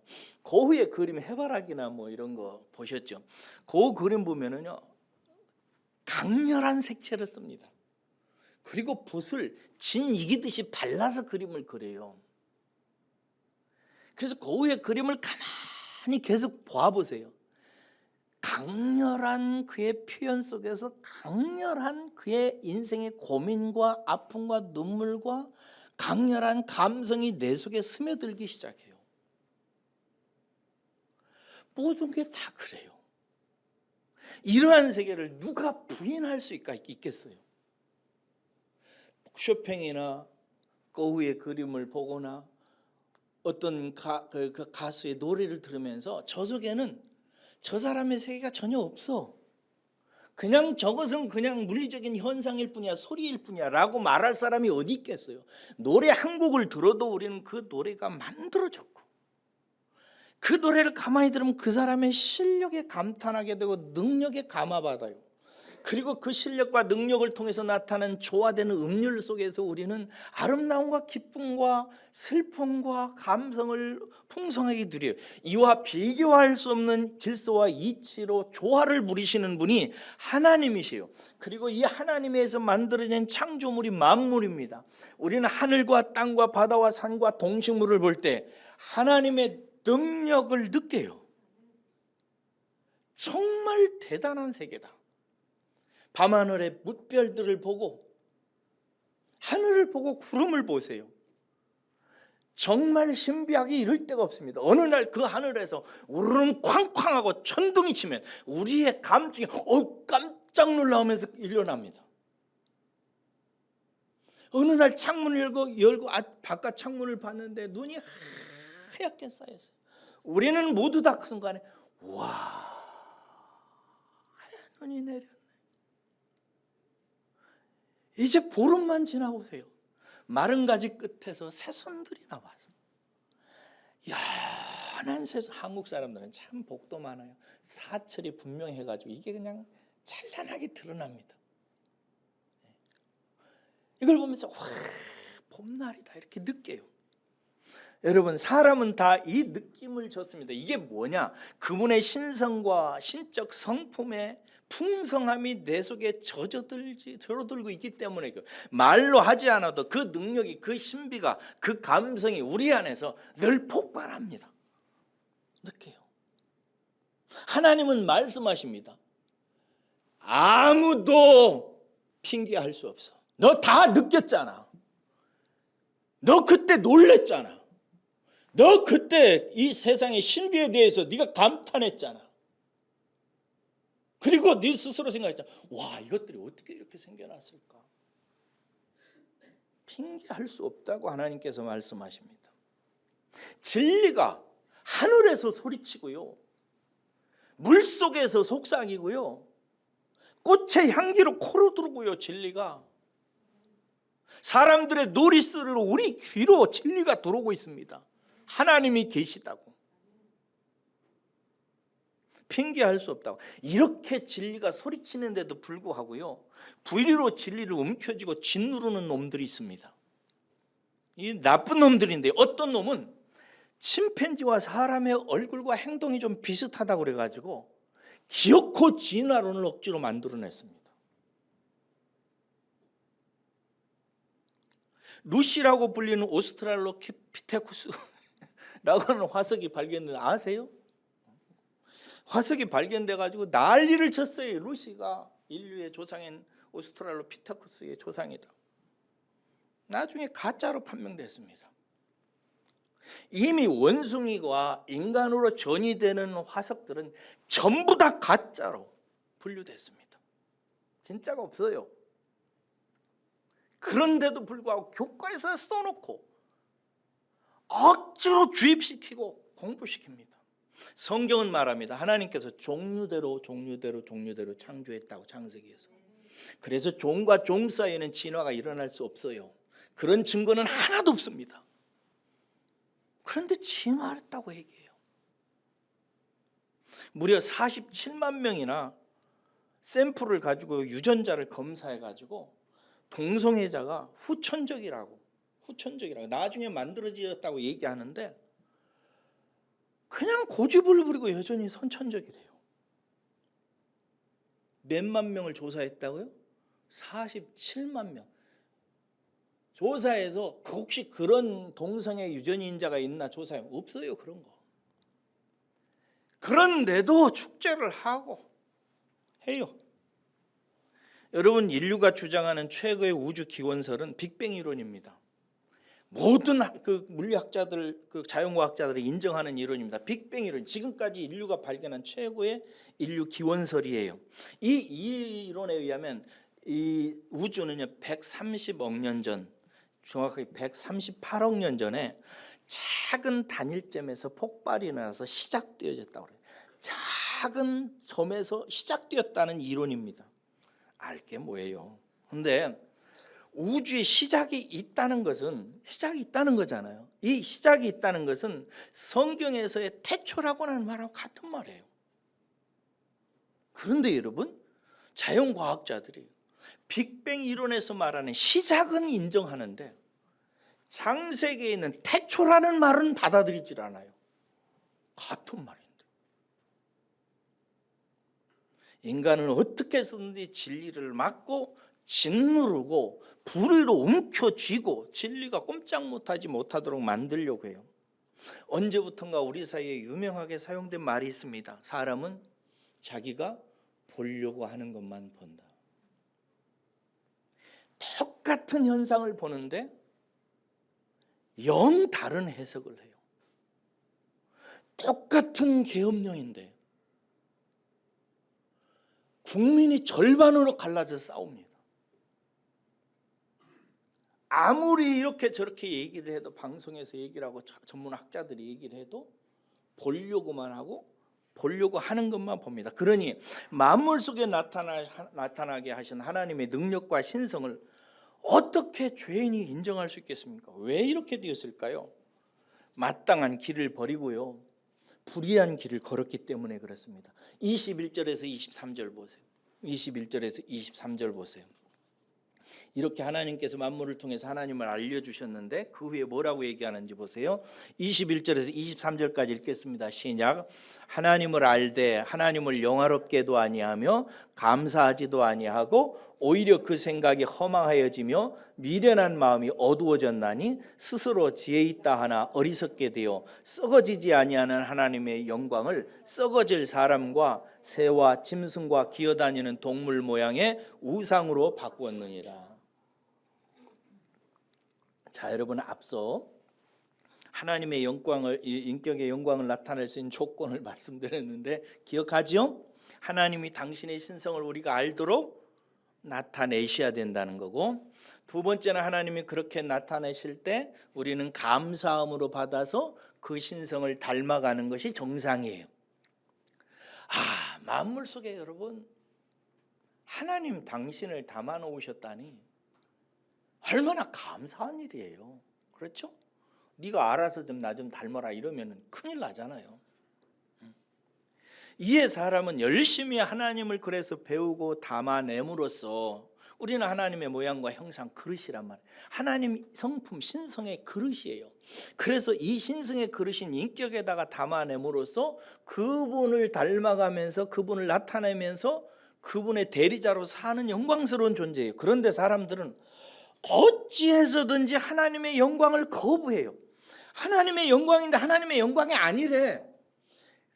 고흐의 그림 해바라기나 뭐 이런 거 보셨죠? 고흐 그림 보면은요 강렬한 색채를 씁니다. 그리고 붓을 진 이기듯이 발라서 그림을 그려요. 그래서 고흐의 그림을 가만히 계속 보아보세요. 강렬한 그의 표현 속에서 강렬한 그의 인생의 고민과 아픔과 눈물과 강렬한 감성이 내 속에 스며들기 시작해요. 모든 게 다 그래요. 이러한 세계를 누가 부인할 수 있겠어요? 쇼팽이나 고흐의 그림을 보거나 어떤 그 가수의 노래를 들으면서 저 속에는 저 사람의 세계가 전혀 없어. 그냥 저것은 그냥 물리적인 현상일 뿐이야, 소리일 뿐이야 라고 말할 사람이 어디 있겠어요? 노래 한 곡을 들어도 우리는 그 노래가 만들어졌고 그 노래를 가만히 들으면 그 사람의 실력에 감탄하게 되고 능력에 감화받아요. 그리고 그 실력과 능력을 통해서 나타나는 조화되는 음률 속에서 우리는 아름다움과 기쁨과 슬픔과 감성을 풍성하게 누려요. 이와 비교할 수 없는 질서와 이치로 조화를 부리시는 분이 하나님이시요. 그리고 이 하나님에서 만들어진 창조물이 만물입니다. 우리는 하늘과 땅과 바다와 산과 동식물을 볼 때 하나님의 능력을 느껴요. 정말 대단한 세계다. 밤하늘의 뭇별들을 보고 하늘을 보고 구름을 보세요. 정말 신비하게 이를 데가 없습니다. 어느 날 그 하늘에서 우르릉 쾅쾅하고 천둥이 치면 우리의 감정이 깜짝 놀라면서 일어납니다. 어느 날 창문을 열고 바깥 창문을 봤는데 눈이 하얗게 쌓였어요. 우리는 모두 다 그 순간에 와, 하얀 눈이 내렸네. 이제 보름만 지나보세요. 마른 가지 끝에서 새순들이 나와서 연한 새순. 한국 사람들은 참 복도 많아요. 사철이 분명해가지고 이게 그냥 찬란하게 드러납니다. 이걸 보면서 와, 봄날이다 이렇게 느껴요. 여러분, 사람은 다 이 느낌을 줬습니다. 이게 뭐냐? 그분의 신성과 신적 성품의 풍성함이 내 속에 젖어들고 있기 때문에 말로 하지 않아도 그 능력이, 그 신비가, 그 감성이 우리 안에서 늘 폭발합니다. 느껴요. 하나님은 말씀하십니다. 아무도 핑계할 수 없어. 너 다 느꼈잖아. 너 그때 놀랬잖아. 너 그때 이 세상의 신비에 대해서 네가 감탄했잖아. 그리고 네 스스로 생각했잖아. 와, 이것들이 어떻게 이렇게 생겨났을까? 핑계할 수 없다고 하나님께서 말씀하십니다. 진리가 하늘에서 소리치고요, 물속에서 속삭이고요, 꽃의 향기로 코로 들고요. 진리가 사람들의 노리스로 우리 귀로 진리가 들어오고 있습니다. 하나님이 계시다고, 핑계할 수 없다고. 이렇게 진리가 소리치는데도 불구하고요, 불의로 진리를 움켜쥐고 짓누르는 놈들이 있습니다. 이 나쁜 놈들인데, 어떤 놈은 침팬지와 사람의 얼굴과 행동이 좀 비슷하다고 그래가지고 기어코 진화론을 억지로 만들어냈습니다. 루시라고 불리는 오스트랄로피테쿠스라고 하는 화석이 발견된, 아세요? 화석이 발견돼 가지고 난리를 쳤어요. 루시가 인류의 조상인 오스트랄로피테쿠스의 조상이다. 나중에 가짜로 판명됐습니다. 이미 원숭이와 인간으로 전이되는 화석들은 전부 다 가짜로 분류됐습니다. 진짜가 없어요. 그런데도 불구하고 교과에서 써놓고 억지로 주입시키고 공부시킵니다. 성경은 말합니다. 하나님께서 종류대로 창조했다고, 창세기에서. 그래서 종과 종 사이에는 진화가 일어날 수 없어요. 그런 증거는 하나도 없습니다. 그런데 진화했다고 얘기해요. 무려 47만 명이나 샘플을 가지고 유전자를 검사해가지고 동성애자가 후천적이라고 나중에 만들어졌다고 얘기하는데 그냥 고집을 부리고 여전히 선천적이래요. 몇만 명을 조사했다고요? 47만 명. 조사해서 혹시 그런 동성애 유전인자가 있나 조사해? 없어요. 그런 거. 그런데도 축제를 하고 해요. 여러분, 인류가 주장하는 최고의 우주 기원설은 빅뱅 이론입니다. 모든 그 물리학자들, 그 자연과학자들이 인정하는 이론입니다. 빅뱅 이론, 지금까지 인류가 발견한 최고의 인류 기원설이에요. 이 이론에 의하면 이 우주는요 130억 년 전, 정확하게 138억 년 전에 작은 단일점에서 폭발이 나서 시작되어졌다고 그래요. 작은 점에서 시작되었다는 이론입니다. 알게 뭐예요? 근데 우주에 시작이 있다는 거잖아요. 이 시작이 있다는 것은 성경에서의 태초라고는 말하고 같은 말이에요. 그런데 여러분, 자연과학자들이 빅뱅 이론에서 말하는 시작은 인정하는데 창세기에 있는 태초라는 말은 받아들이질 않아요. 같은 말인데. 인간은 어떻게 해서든지 진리를 막고 짓누르고 불의로 움켜쥐고 진리가 꼼짝 못하도록 만들려고 해요. 언제부턴가 우리 사이에 유명하게 사용된 말이 있습니다. 사람은 자기가 보려고 하는 것만 본다. 똑같은 현상을 보는데 영 다른 해석을 해요. 똑같은 계엄령인데 국민이 절반으로 갈라져 싸웁니다. 아무리 이렇게 저렇게 얘기를 해도, 방송에서 얘기를 하고 전문학자들이 얘기를 해도 보려고만 하고 보려고 하는 것만 봅니다. 그러니 만물 속에 나타나게 하신 하나님의 능력과 신성을 어떻게 죄인이 인정할 수 있겠습니까? 왜 이렇게 되었을까요? 마땅한 길을 버리고요, 불의한 길을 걸었기 때문에 그렇습니다. 21절에서 23절 보세요. 21절에서 23절 보세요. 이렇게 하나님께서 만물을 통해서 하나님을 알려주셨는데 그 후에 뭐라고 얘기하는지 보세요. 21절에서 23절까지 읽겠습니다. 시작. 하나님을 알되 하나님을 영화롭게도 아니하며 감사하지도 아니하고 오히려 그 생각이 허망하여지며 미련한 마음이 어두워졌나니 스스로 지혜 있다 하나 어리석게 되어 썩어지지 아니하는 하나님의 영광을 썩어질 사람과 새와 짐승과 기어다니는 동물 모양의 우상으로 바꾸었느니라. 자, 여러분, 앞서 하나님의 영광을, 인격의 영광을 나타낼 수 있는 조건을 말씀드렸는데 기억하죠? 하나님이 당신의 신성을 우리가 알도록 나타내셔야 된다는 거고, 두 번째는 하나님이 그렇게 나타내실 때 우리는 감사함으로 받아서 그 신성을 닮아가는 것이 정상이에요. 만물 속에 여러분 하나님 당신을 담아 놓으셨다니 얼마나 감사한 일이에요. 그렇죠? 네가 알아서 좀 나 좀 닮아라 이러면 큰일 나잖아요. 이에 사람은 열심히 하나님을 그래서 배우고 담아냄으로써 우리는 하나님의 모양과 형상, 그릇이란 말이에요. 하나님 성품, 신성의 그릇이에요. 그래서 이 신성의 그릇인 인격에다가 담아냄으로써 그분을 닮아가면서 그분을 나타내면서 그분의 대리자로 사는 영광스러운 존재예요. 그런데 사람들은 어찌해서든지 하나님의 영광을 거부해요. 하나님의 영광인데 하나님의 영광이 아니래.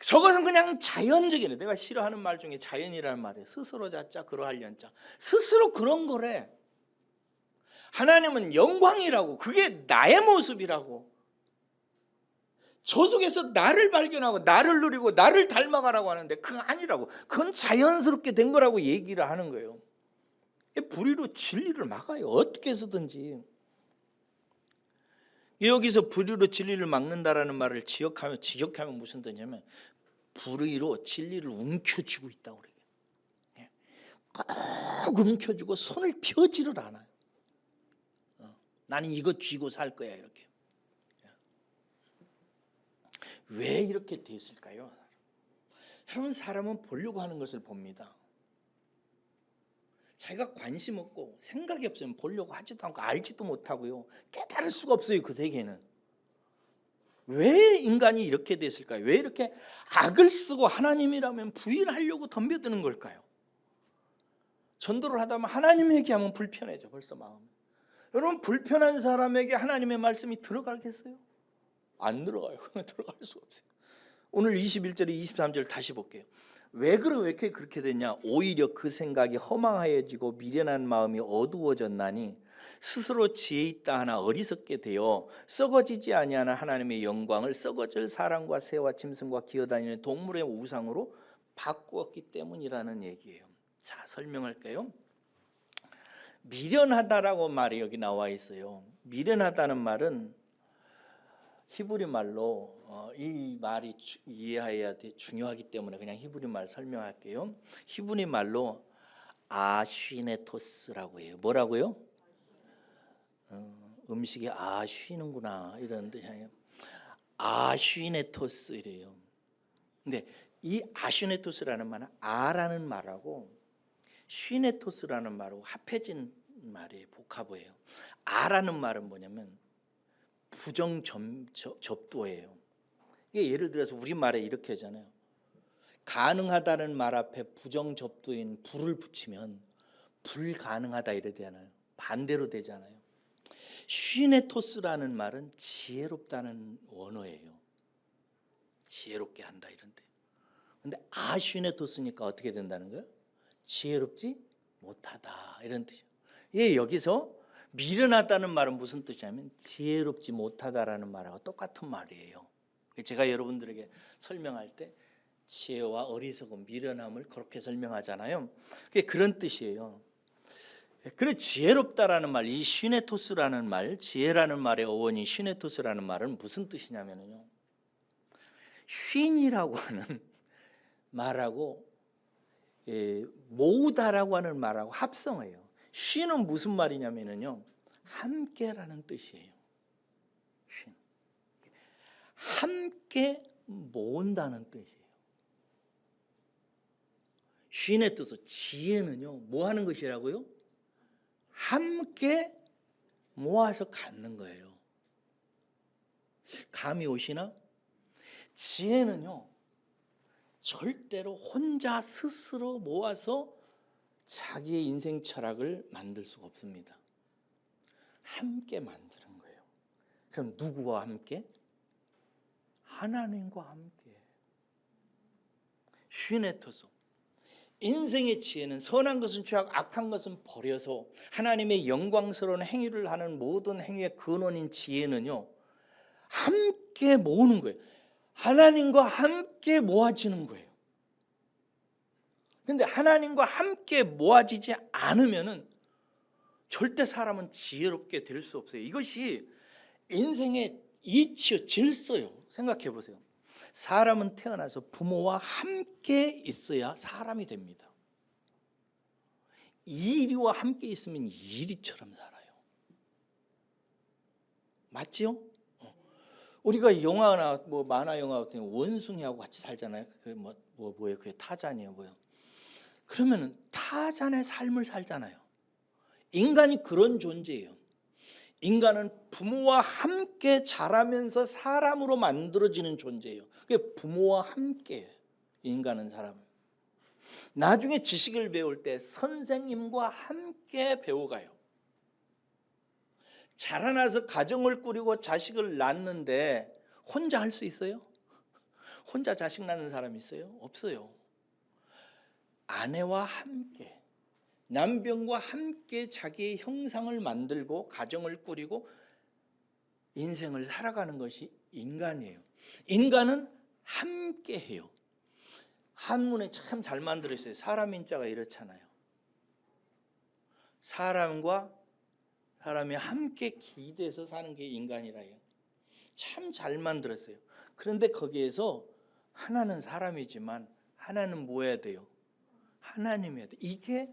저것은 그냥 자연적이래. 내가 싫어하는 말 중에 자연이라는 말이에요. 스스로 자자 그러하련자. 스스로 그런 거래. 하나님은 영광이라고, 그게 나의 모습이라고. 저 속에서 나를 발견하고 나를 누리고 나를 닮아가라고 하는데 그거 아니라고. 그건 자연스럽게 된 거라고 얘기를 하는 거예요. 불의로 진리를 막아요. 어떻게 해서든지. 여기서 불의로 진리를 막는다라는 말을 직역하면 무슨 뜻이냐면 불의로 진리를 움켜쥐고 있다고 그래요. 꼭 움켜쥐고 손을 펴지를 않아요. 나는 이거 쥐고 살 거야 이렇게. 왜 이렇게 됐을까요? 여러분, 사람은 보려고 하는 것을 봅니다. 자기가 관심 없고 생각이 없으면 보려고 하지도 않고 알지도 못하고요. 깨달을 수가 없어요. 그 세계는. 왜 인간이 이렇게 됐을까요? 왜 이렇게 악을 쓰고 하나님이라면 부인하려고 덤벼드는 걸까요? 전도를 하다 보면 하나님 얘기하면 불편해져 벌써 마음. 여러분, 불편한 사람에게 하나님의 말씀이 들어가겠어요? 안 들어가요. 들어갈 수가 없어요. 오늘 21절 23절 다시 볼게요. 왜 그렇게 됐냐? 오히려 그 생각이 허망하여지고 미련한 마음이 어두워졌나니 스스로 지혜 있다 하나 어리석게 되어 썩어지지 아니하는 하나님의 영광을 썩어질 사람과 새와 짐승과 기어다니는 동물의 우상으로 바꾸었기 때문이라는 얘기예요. 자, 설명할게요. 미련하다라고 말이 여기 나와 있어요. 미련하다는 말은 히브리 말로 이 말이 이해해야 돼 중요하기 때문에 그냥 히브리 말 설명할게요. 히브리 말로 아쉬네토스라고 해요. 뭐라고요? 음식이 쉬는구나 이런 뜻이에요. 아쉬네토스 이래요. 근데 이 아쉬네토스라는 말은 아라는 말하고 쉬네토스라는 말하고 합해진 말이에요. 복합어예요. 아라는 말은 뭐냐면 부정접두예요. 이게 예를 들어서 우리말에 이렇게 하잖아요. 가능하다는 말 앞에 부정접두인 불을 붙이면 불가능하다 이러잖아요. 반대로 되잖아요. 쉬네토스라는 말은 지혜롭다는 원어예요. 지혜롭게 한다 이런 데. 근데 아쉬네토스니까 어떻게 된다는 거예요? 지혜롭지 못하다 이런 뜻이에요. 예, 여기서 미련하다는 말은 무슨 뜻이냐면 지혜롭지 못하다라는 말하고 똑같은 말이에요. 제가 여러분들에게 설명할 때 지혜와 어리석음, 미련함을 그렇게 설명하잖아요. 그게 그런 뜻이에요. 그래, 지혜롭다라는 말, 이 시네토스라는 말, 지혜라는 말의 어원이 시네토스라는 말은 무슨 뜻이냐면요, 쉰이라고 하는 말하고 모으다라고 하는 말하고 합성해요. 쉰은 무슨 말이냐면요, 함께라는 뜻이에요. 쉰, 함께 모은다는 뜻이에요. 쉰의 뜻은 지혜는요, 뭐 하는 것이라고요? 함께 모아서 갖는 거예요. 감이 오시나? 지혜는요, 절대로 혼자 스스로 모아서 자기의 인생 철학을 만들 수가 없습니다. 함께 만드는 거예요. 그럼 누구와 함께? 하나님과 함께. 슈네토소. 인생의 지혜는 선한 것은 죄악, 악한 것은 버려서 하나님의 영광스러운 행위를 하는 모든 행위의 근원인 지혜는요, 함께 모으는 거예요. 하나님과 함께 모아지는 거예요. 근데 하나님과 함께 모아지지 않으면은 절대 사람은 지혜롭게 될 수 없어요. 이것이 인생의 이치요, 질서요. 생각해 보세요. 사람은 태어나서 부모와 함께 있어야 사람이 됩니다. 이리와 함께 있으면 이리처럼 살아요. 맞지요? 우리가 영화나 뭐 만화 영화 같은 원숭이하고 같이 살잖아요. 그게 뭐예요? 그게 타잔이에요, 뭐요? 그러면은 타잔의 삶을 살잖아요. 인간이 그런 존재예요. 인간은 부모와 함께 자라면서 사람으로 만들어지는 존재예요. 그게 부모와 함께 인간은 사람. 나중에 지식을 배울 때 선생님과 함께 배워가요. 자라나서 가정을 꾸리고 자식을 낳는데 혼자 할 수 있어요? 혼자 자식 낳는 사람 있어요? 없어요. 아내와 함께, 남편과 함께 자기의 형상을 만들고 가정을 꾸리고 인생을 살아가는 것이 인간이에요. 인간은 함께해요. 한문에 참 잘 만들어 있어요. 사람 인자가 이렇잖아요. 사람과 사람이 함께 기대서 사는 게 인간이라요. 참 잘 만들었어요. 그런데 거기에서 하나는 사람이지만 하나는 뭐 해야 돼요? 하나님이어야 돼요. 이게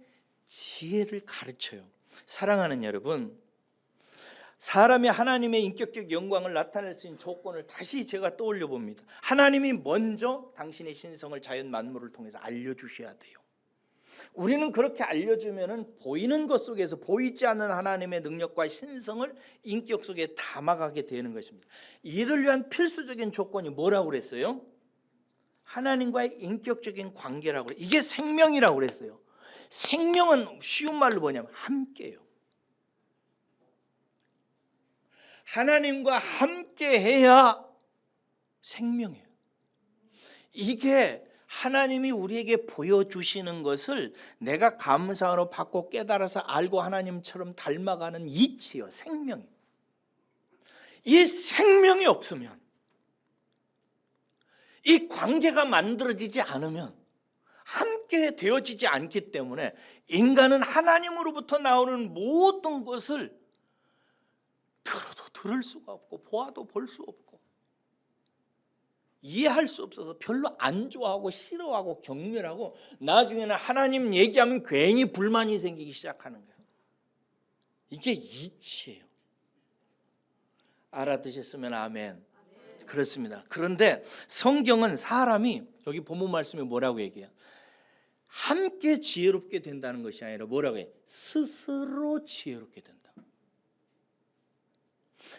지혜를 가르쳐요. 사랑하는 여러분, 사람이 하나님의 인격적 영광을 나타낼 수 있는 조건을 다시 제가 떠올려 봅니다. 하나님이 먼저 당신의 신성을 자연 만물을 통해서 알려주셔야 돼요. 우리는 그렇게 알려주면은 보이는 것 속에서 보이지 않는 하나님의 능력과 신성을 인격 속에 담아가게 되는 것입니다. 이를 위한 필수적인 조건이 뭐라고 그랬어요? 하나님과의 인격적인 관계라고 그래요. 이게 생명이라고 그랬어요. 생명은 쉬운 말로 뭐냐면 함께요. 하나님과 함께해야 생명이에요. 이게 하나님이 우리에게 보여주시는 것을 내가 감상으로 받고 깨달아서 알고 하나님처럼 닮아가는 이치요, 생명이에요. 이 생명이 없으면, 이 관계가 만들어지지 않으면, 함께 되어지지 않기 때문에 인간은 하나님으로부터 나오는 모든 것을 들어도 들을 수가 없고 보아도 볼 수 없고 이해할 수 없어서 별로 안 좋아하고 싫어하고 경멸하고 나중에는 하나님 얘기하면 괜히 불만이 생기기 시작하는 거예요. 이게 이치예요. 알아두셨으면 아멘. 그렇습니다. 그런데 성경은 사람이 여기 본문 말씀에 뭐라고 얘기해요? 함께 지혜롭게 된다는 것이 아니라 뭐라고 해요? 스스로 지혜롭게 된다.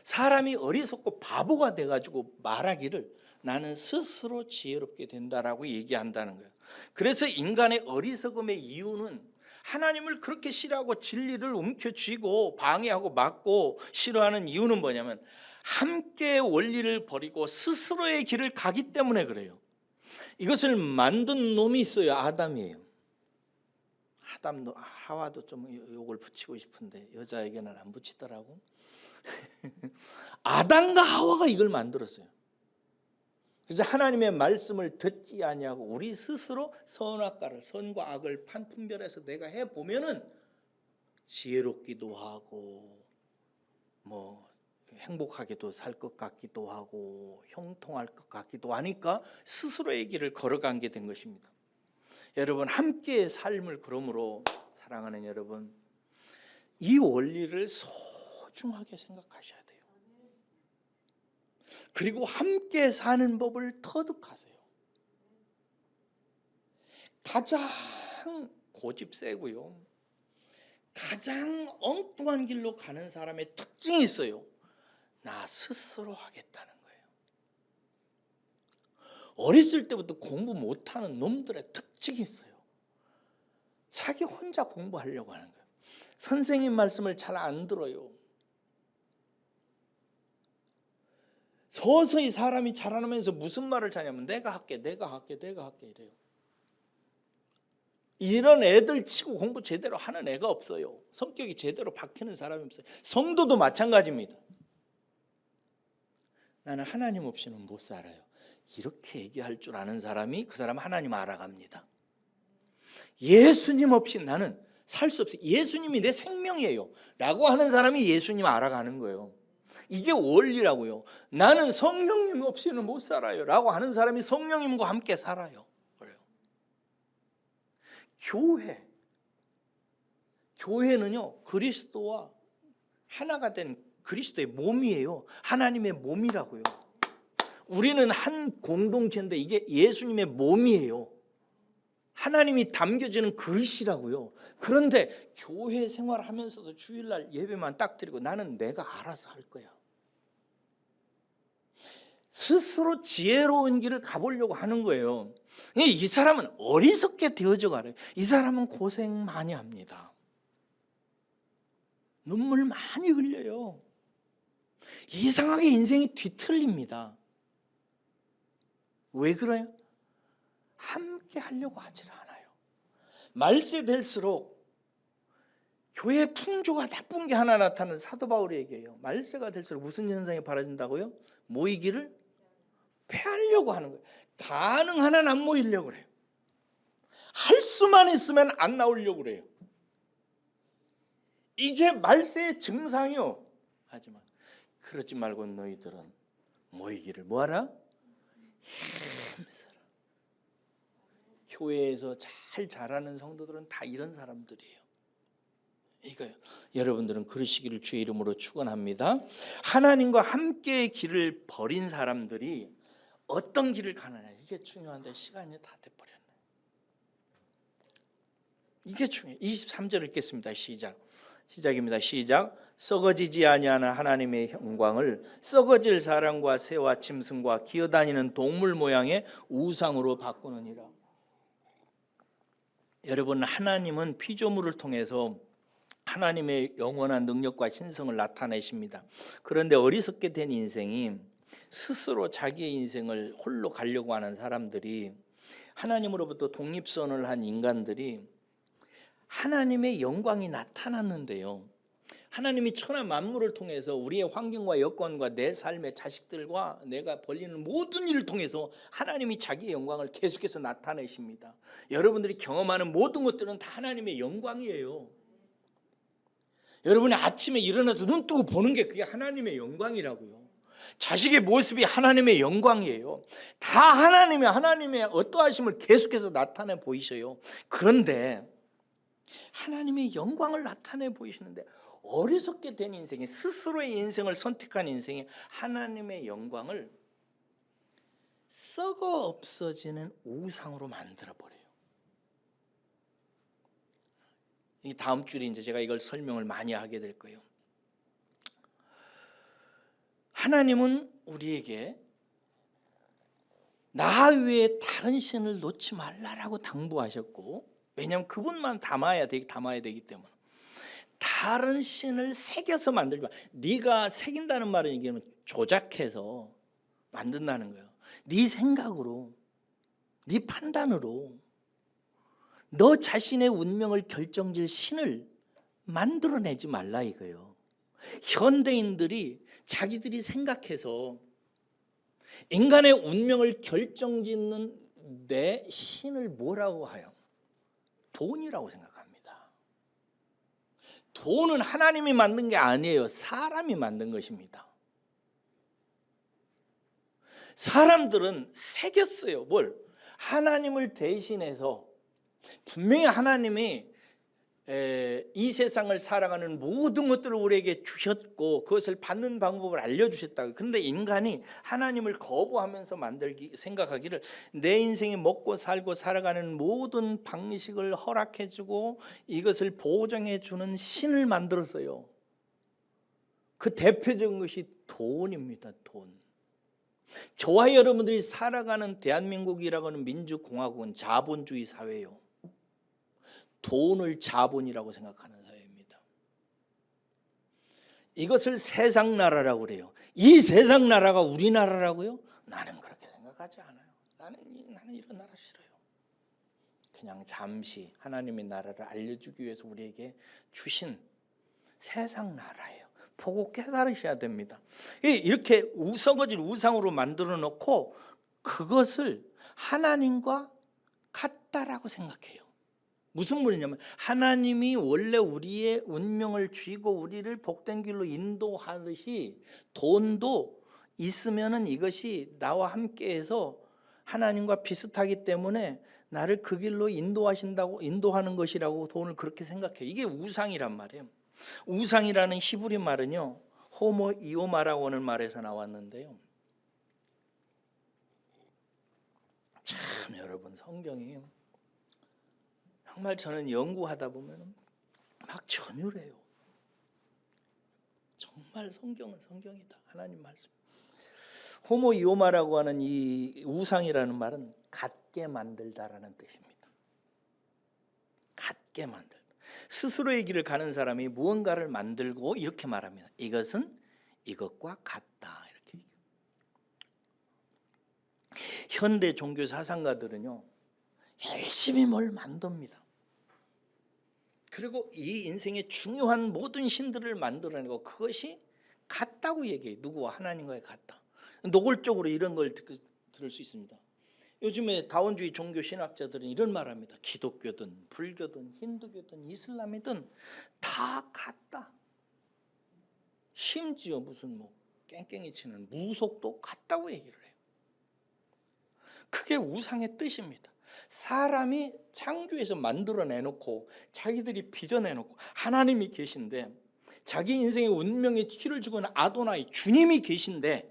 사람이 어리석고 바보가 돼가지고 말하기를 나는 스스로 지혜롭게 된다라고 얘기한다는 거예요. 그래서 인간의 어리석음의 이유는 하나님을 그렇게 싫어하고 진리를 움켜쥐고 방해하고 막고 싫어하는 이유는 뭐냐면 함께 원리를 버리고 스스로의 길을 가기 때문에 그래요. 이것을 만든 놈이 있어요. 아담이에요. 아담도 하와도 좀 욕을 붙이고 싶은데 여자에게는 안 붙이더라고. 아담과 하와가 이걸 만들었어요. 그래서 하나님의 말씀을 듣지 아니하고 우리 스스로 선악과를 선과 악을 판분별해서 내가 해 보면은 지혜롭기도 하고 뭐 행복하게도 살 것 같기도 하고 형통할 것 같기도 하니까 스스로의 길을 걸어간 게 된 것입니다. 여러분 함께의 삶을 그러므로 사랑하는 여러분 이 원리를 소중하게 생각하셔야 돼요. 그리고 함께 사는 법을 터득하세요. 가장 고집 세고요. 가장 엉뚱한 길로 가는 사람의 특징이 있어요. 나 스스로 하겠다는 거예요. 어렸을 때부터 공부 못하는 놈들의 특징이 있어요. 자기 혼자 공부하려고 하는 거예요. 선생님 말씀을 잘 안 들어요. 서서히 사람이 자라나면서 무슨 말을 하냐면 내가 할게 이래요. 이런 애들 치고 공부 제대로 하는 애가 없어요. 성격이 제대로 박히는 사람이 없어요. 성도도 마찬가지입니다. 나는 하나님 없이는 못 살아요. 이렇게 얘기할 줄 아는 사람이 그 사람 하나님 알아갑니다. 예수님 없이 나는 살 수 없어요. 예수님이 내 생명이에요 라고 하는 사람이 예수님 알아가는 거예요. 이게 원리라고요. 나는 성령님 없이는 못 살아요 라고 하는 사람이 성령님과 함께 살아요. 그래요. 교회는요 그리스도와 하나가 된 그리스도의 몸이에요. 하나님의 몸이라고요. 우리는 한 공동체인데 이게 예수님의 몸이에요. 하나님이 담겨지는 그릇이라고요. 그런데 교회 생활하면서도 주일날 예배만 딱 드리고 나는 내가 알아서 할 거야. 스스로 지혜로운 길을 가보려고 하는 거예요. 이 사람은 어리석게 되어져 가요. 이 사람은 고생 많이 합니다. 눈물 많이 흘려요. 이상하게 인생이 뒤틀립니다. 왜 그래요? 함께 하려고 하질 않아요. 말세 될수록 교회 풍조가 나쁜 게 하나 나타나는 사도 바울이 얘기해요. 말세가 될수록 무슨 현상이 벌어진다고요? 모이기를 패하려고 하는 거예요. 가능한 한 안 모이려고 그래요. 할 수만 있으면 안 나오려고 그래요. 이게 말세의 증상이요. 하지만 그러지 말고 너희들은 모이기를 뭐하라? 힘써라. 교회에서 잘 자라는 성도들은 다 이런 사람들이에요. 이거요. 여러분들은 그러시기를 주의 이름으로 축원합니다. 하나님과 함께의 길을 버린 사람들이 어떤 길을 가느냐, 이게 중요한데 시간이 다 돼버렸네. 이게 중요해요. 23절 읽겠습니다. 시작입니다. 시작. 썩어지지 아니하는 하나님의 영광을 썩어질 사람과 새와 짐승과 기어다니는 동물 모양의 우상으로 바꾸느니라. 여러분, 하나님은 피조물을 통해서 하나님의 영원한 능력과 신성을 나타내십니다. 그런데 어리석게 된 인생이 스스로 자기의 인생을 홀로 가려고 하는 사람들이, 하나님으로부터 독립선을 한 인간들이 하나님의 영광이 나타났는데요, 하나님이 천하 만물을 통해서 우리의 환경과 여건과 내 삶의 자식들과 내가 벌리는 모든 일을 통해서 하나님이 자기의 영광을 계속해서 나타내십니다. 여러분들이 경험하는 모든 것들은 다 하나님의 영광이에요. 여러분이 아침에 일어나서 눈 뜨고 보는 게 그게 하나님의 영광이라고요. 자식의 모습이 하나님의 영광이에요. 다 하나님의 어떠하심을 계속해서 나타내 보이셔요. 그런데 하나님의 영광을 나타내 보이시는데 어리석게 된 인생이, 스스로의 인생을 선택한 인생이 하나님의 영광을 썩어 없어지는 우상으로 만들어 버려요. 이 다음 줄에 이제 제가 이걸 설명을 많이 하게 될 거예요. 하나님은 우리에게 나 외에 다른 신을 놓지 말라라고 당부하셨고, 왜냐하면 그분만 담아야 되기 때문에. 다른 신을 새겨서 만들지 마. 네가 새긴다는 말은 이게 조작해서 만든다는 거예요. 네 생각으로, 네 판단으로 너 자신의 운명을 결정질 신을 만들어내지 말라 이거예요. 현대인들이 자기들이 생각해서 인간의 운명을 결정짓는 내 신을 뭐라고 하요? 돈이라고 생각합니다. 돈은 하나님이 만든 게 아니에요. 사람이 만든 것입니다. 사람들은 새겼어요. 뭘? 하나님을 대신해서. 분명히 하나님이 이 세상을 살아가는 모든 것들을 우리에게 주셨고 그것을 받는 방법을 알려주셨다고. 그런데 인간이 하나님을 거부하면서 생각하기를 내 인생에 먹고 살고 살아가는 모든 방식을 허락해주고 이것을 보장해주는 신을 만들었어요. 그 대표적인 것이 돈입니다. 돈. 저와 여러분들이 살아가는 대한민국이라고 하는 민주공화국은 자본주의 사회예요. 돈을 자본이라고 생각하는 사회입니다. 이것을 세상 나라라고 그래요. 이 세상 나라가 우리나라라고요? 나는 그렇게 생각하지 않아요. 나는 이런 나라 싫어요. 그냥 잠시 하나님의 나라를 알려주기 위해서 우리에게 주신 세상 나라예요. 보고 깨달으셔야 됩니다. 이렇게 썩어질 우상으로 만들어 놓고 그것을 하나님과 같다라고 생각해요. 무슨 말이냐면 하나님이 원래 우리의 운명을 쥐고 우리를 복된 길로 인도하듯이 돈도 있으면은 이것이 나와 함께해서 하나님과 비슷하기 때문에 나를 그 길로 인도하는 것이라고 돈을 그렇게 생각해요. 이게 우상이란 말이에요. 우상이라는 히브리 말은요, 호모 이오마라고 하는 말에서 나왔는데요. 참 여러분, 성경이 정말 저는 연구하다 보면 막 전율해요. 정말 성경은 성경이다. 하나님 말씀. 호모 이오마라고 하는 이 우상이라는 말은 갖게 만들다라는 뜻입니다. 갖게 만들다. 스스로의 길을 가는 사람이 무언가를 만들고 이렇게 말합니다. 이것은 이것과 같다. 이렇게. 현대 종교 사상가들은요, 열심히 뭘 만듭니다. 그리고 이 인생의 중요한 모든 신들을 만들어내고 그것이 같다고 얘기해요. 누구와? 하나님과의 같다. 노골적으로 이런 걸 들을 수 있습니다. 요즘에 다원주의 종교 신학자들은 이런 말합니다. 기독교든 불교든 힌두교든 이슬람이든 다 같다. 심지어 무슨 뭐 깽깽이 치는 무속도 같다고 얘기를 해요. 그게 우상의 뜻입니다. 사람이 창조해서 만들어내놓고 자기들이 빚어내놓고 하나님이 계신데 자기 인생의 운명에 키를 주고 있는 아도나이 주님이 계신데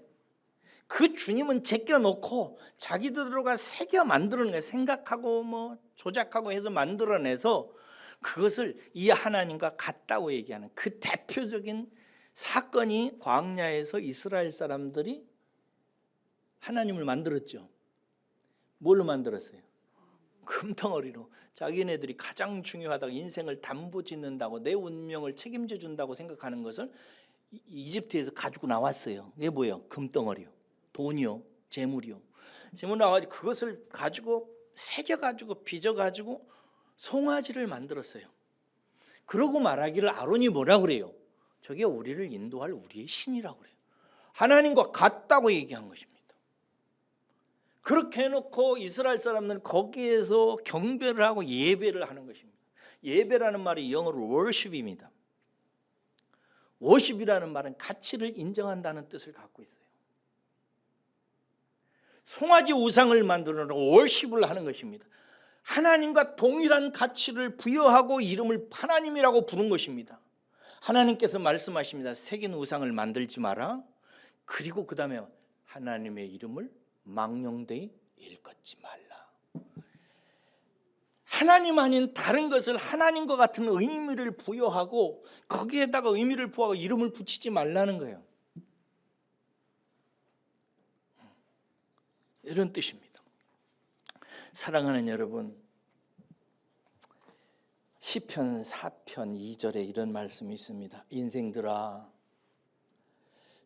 그 주님은 제껴놓고 자기들로가 새겨 만들어낸 거예요. 생각하고 뭐 조작하고 해서 만들어내서 그것을 이 하나님과 같다고 얘기하는 그 대표적인 사건이 광야에서 이스라엘 사람들이 하나님을 만들었죠. 뭘로 만들었어요? 금덩어리로. 자기네들이 가장 중요하다고 인생을 담보짓는다고 내 운명을 책임져 준다고 생각하는 것을 이집트에서 가지고 나왔어요. 이게 뭐예요? 금덩어리요. 돈이요. 재물이요. 재물 나와가지고 그것을 가지고 새겨가지고 빚어가지고 송아지를 만들었어요. 그러고 말하기를 아론이 뭐라고 그래요? 저게 우리를 인도할 우리의 신이라고 그래요. 하나님과 같다고 얘기한 것입니다. 그렇게 해놓고 이스라엘 사람들은 거기에서 경배를 하고 예배를 하는 것입니다. 예배라는 말이 영어로 worship입니다. worship이라는 말은 가치를 인정한다는 뜻을 갖고 있어요. 송아지 우상을 만들어 놓고 worship을 하는 것입니다. 하나님과 동일한 가치를 부여하고 이름을 하나님이라고 부른 것입니다. 하나님께서 말씀하십니다. 새긴 우상을 만들지 마라. 그리고 그 다음에 하나님의 이름을 망령되이 일컫지 말라. 하나님 아닌 다른 것을 하나님과 같은 의미를 부여하고 거기에다가 의미를 부여하고 이름을 붙이지 말라는 거예요. 이런 뜻입니다. 사랑하는 여러분, 시편 4편 2절에 이런 말씀이 있습니다. 인생들아,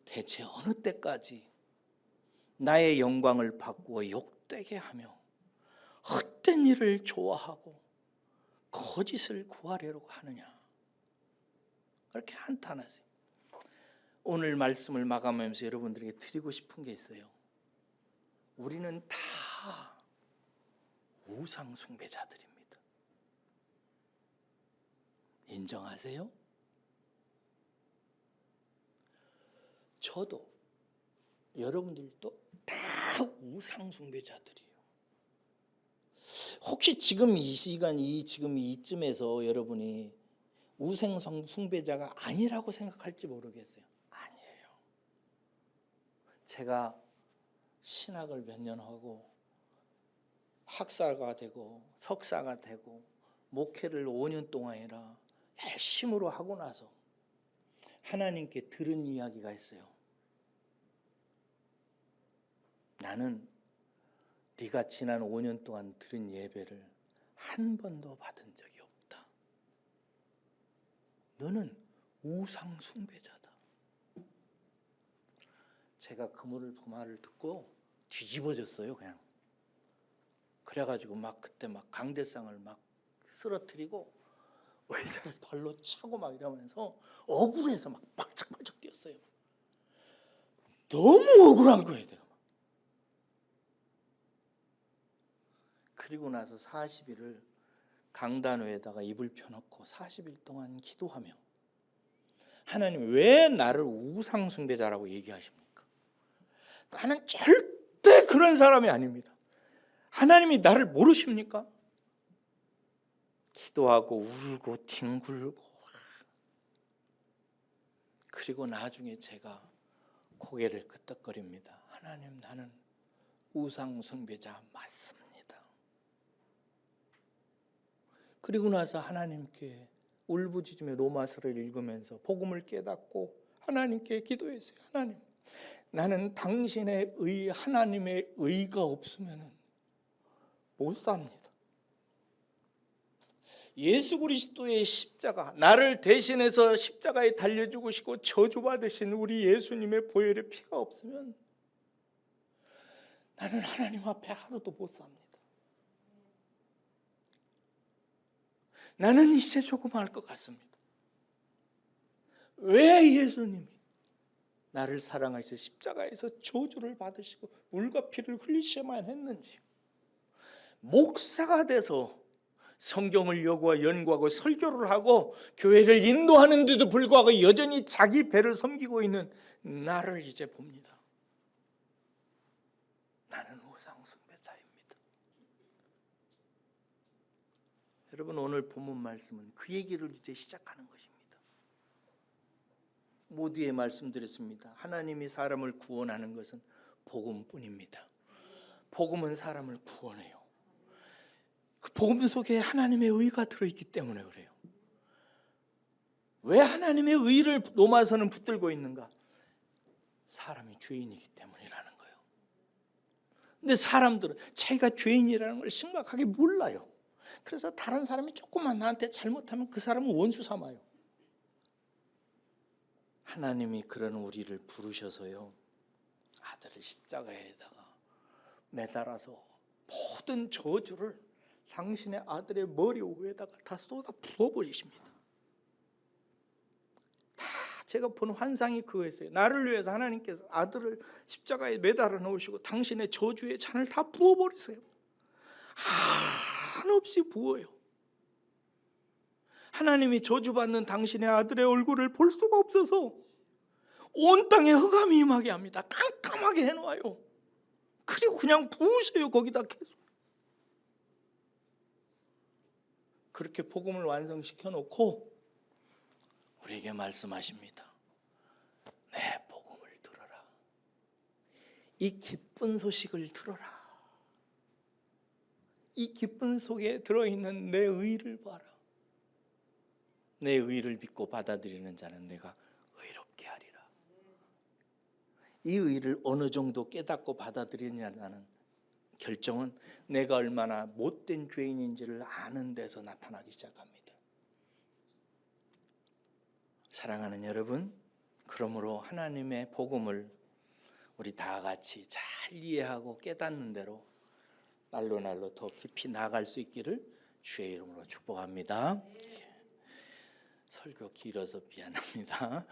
대체 어느 때까지 나의 영광을 바꾸어 욕되게 하며 헛된 일을 좋아하고 거짓을 구하려고 하느냐. 그렇게 한탄하세요. 오늘 말씀을 마감하면서 여러분들에게 드리고 싶은 게 있어요. 우리는 다 우상 숭배자들입니다. 인정하세요? 저도 여러분들도 다 우상 숭배자들이에요. 혹시 지금 이 시간 지금 이쯤에서 여러분이 우상 숭배자가 아니라고 생각할지 모르겠어요. 아니에요. 제가 신학을 몇 년 하고 학사가 되고 석사가 되고 목회를 5년 동안이나 열심으로 하고 나서 하나님께 들은 이야기가 있어요. 나는 네가 지난 5년 동안 들은 예배를 한 번도 받은 적이 없다. 너는 우상 숭배자다. 제가 그 말을 듣고 뒤집어졌어요. 그냥. 그래가지고 그때 강대상을 쓰러뜨리고 의자를 발로 차고 이러면서 억울해서 발짝발짝 뛰었어요. 너무 억울한 거예요. 내가. 그리고 나서 40일을 강단위에다가 이불 펴놓고 40일 동안 기도하며 하나님 왜 나를 우상 숭배자라고 얘기하십니까? 나는 절대 그런 사람이 아닙니다. 하나님이 나를 모르십니까? 기도하고 울고 뒹굴고 그리고 나중에 제가 고개를 끄덕거립니다. 하나님, 나는 우상 숭배자 맞습니다. 그리고 나서 하나님께 울부짖으며 로마서를 읽으면서 복음을 깨닫고 하나님께 기도했어요. 하나님, 나는 당신의 하나님의 의가 없으면 못 삽니다. 예수 그리스도의 십자가, 나를 대신해서 십자가에 달려 죽으시고 저주받으신 우리 예수님의 보혈의 피가 없으면 나는 하나님 앞에 하루도 못 삽니다. 나는 이제 조금 알 것 같습니다. 왜 예수님이 나를 사랑하셔서 십자가에서 저주를 받으시고 물과 피를 흘리셔야만 했는지, 목사가 돼서 성경을 연구하고 설교를 하고 교회를 인도하는데도 불구하고 여전히 자기 배를 섬기고 있는 나를 이제 봅니다. 나는 우상 숭배자입니다. 여러분, 오늘 본문 말씀은 그 얘기를 이제 시작하는 것입니다. 모두에 말씀드렸습니다. 하나님이 사람을 구원하는 것은 복음뿐입니다. 복음은 사람을 구원해요. 그 복음 속에 하나님의 의가 들어있기 때문에 그래요. 왜 하나님의 의를 로마서는 붙들고 있는가? 사람이 죄인이기 때문이라는 거예요. 근데 사람들은 자기가 죄인이라는 걸 심각하게 몰라요. 그래서 다른 사람이 조금만 나한테 잘못하면 그 사람은 원수 삼아요. 하나님이 그런 우리를 부르셔서요, 아들을 십자가에다가 매달아서 모든 저주를 당신의 아들의 머리 위에다가 다 쏟아 부어버리십니다. 다 제가 본 환상이 그거였어요. 나를 위해서 하나님께서 아들을 십자가에 매달아 놓으시고 당신의 저주의 잔을 다 부어버리세요. 한없이 부어요. 하나님이 저주받는 당신의 아들의 얼굴을 볼 수가 없어서 온 땅에 흑암이 임하게 합니다. 깜깜하게 해놓아요. 그리고 그냥 부으세요. 거기다 계속. 그렇게 복음을 완성시켜 놓고 우리에게 말씀하십니다. 내 복음을 들어라. 이 기쁜 소식을 들어라. 이 기쁜 속에 들어있는 내 의를 봐라. 내 의를 믿고 받아들이는 자는 내가 의롭게 하리라. 이 의를 어느 정도 깨닫고 받아들이냐는 결정은 내가 얼마나 못된 죄인인지를 아는 데서 나타나기 시작합니다. 사랑하는 여러분, 그러므로 하나님의 복음을 우리 다 같이 잘 이해하고 깨닫는 대로 날로 더 깊이 나아갈 수 있기를 주의 이름으로 축복합니다. 설교 길어서 미안합니다.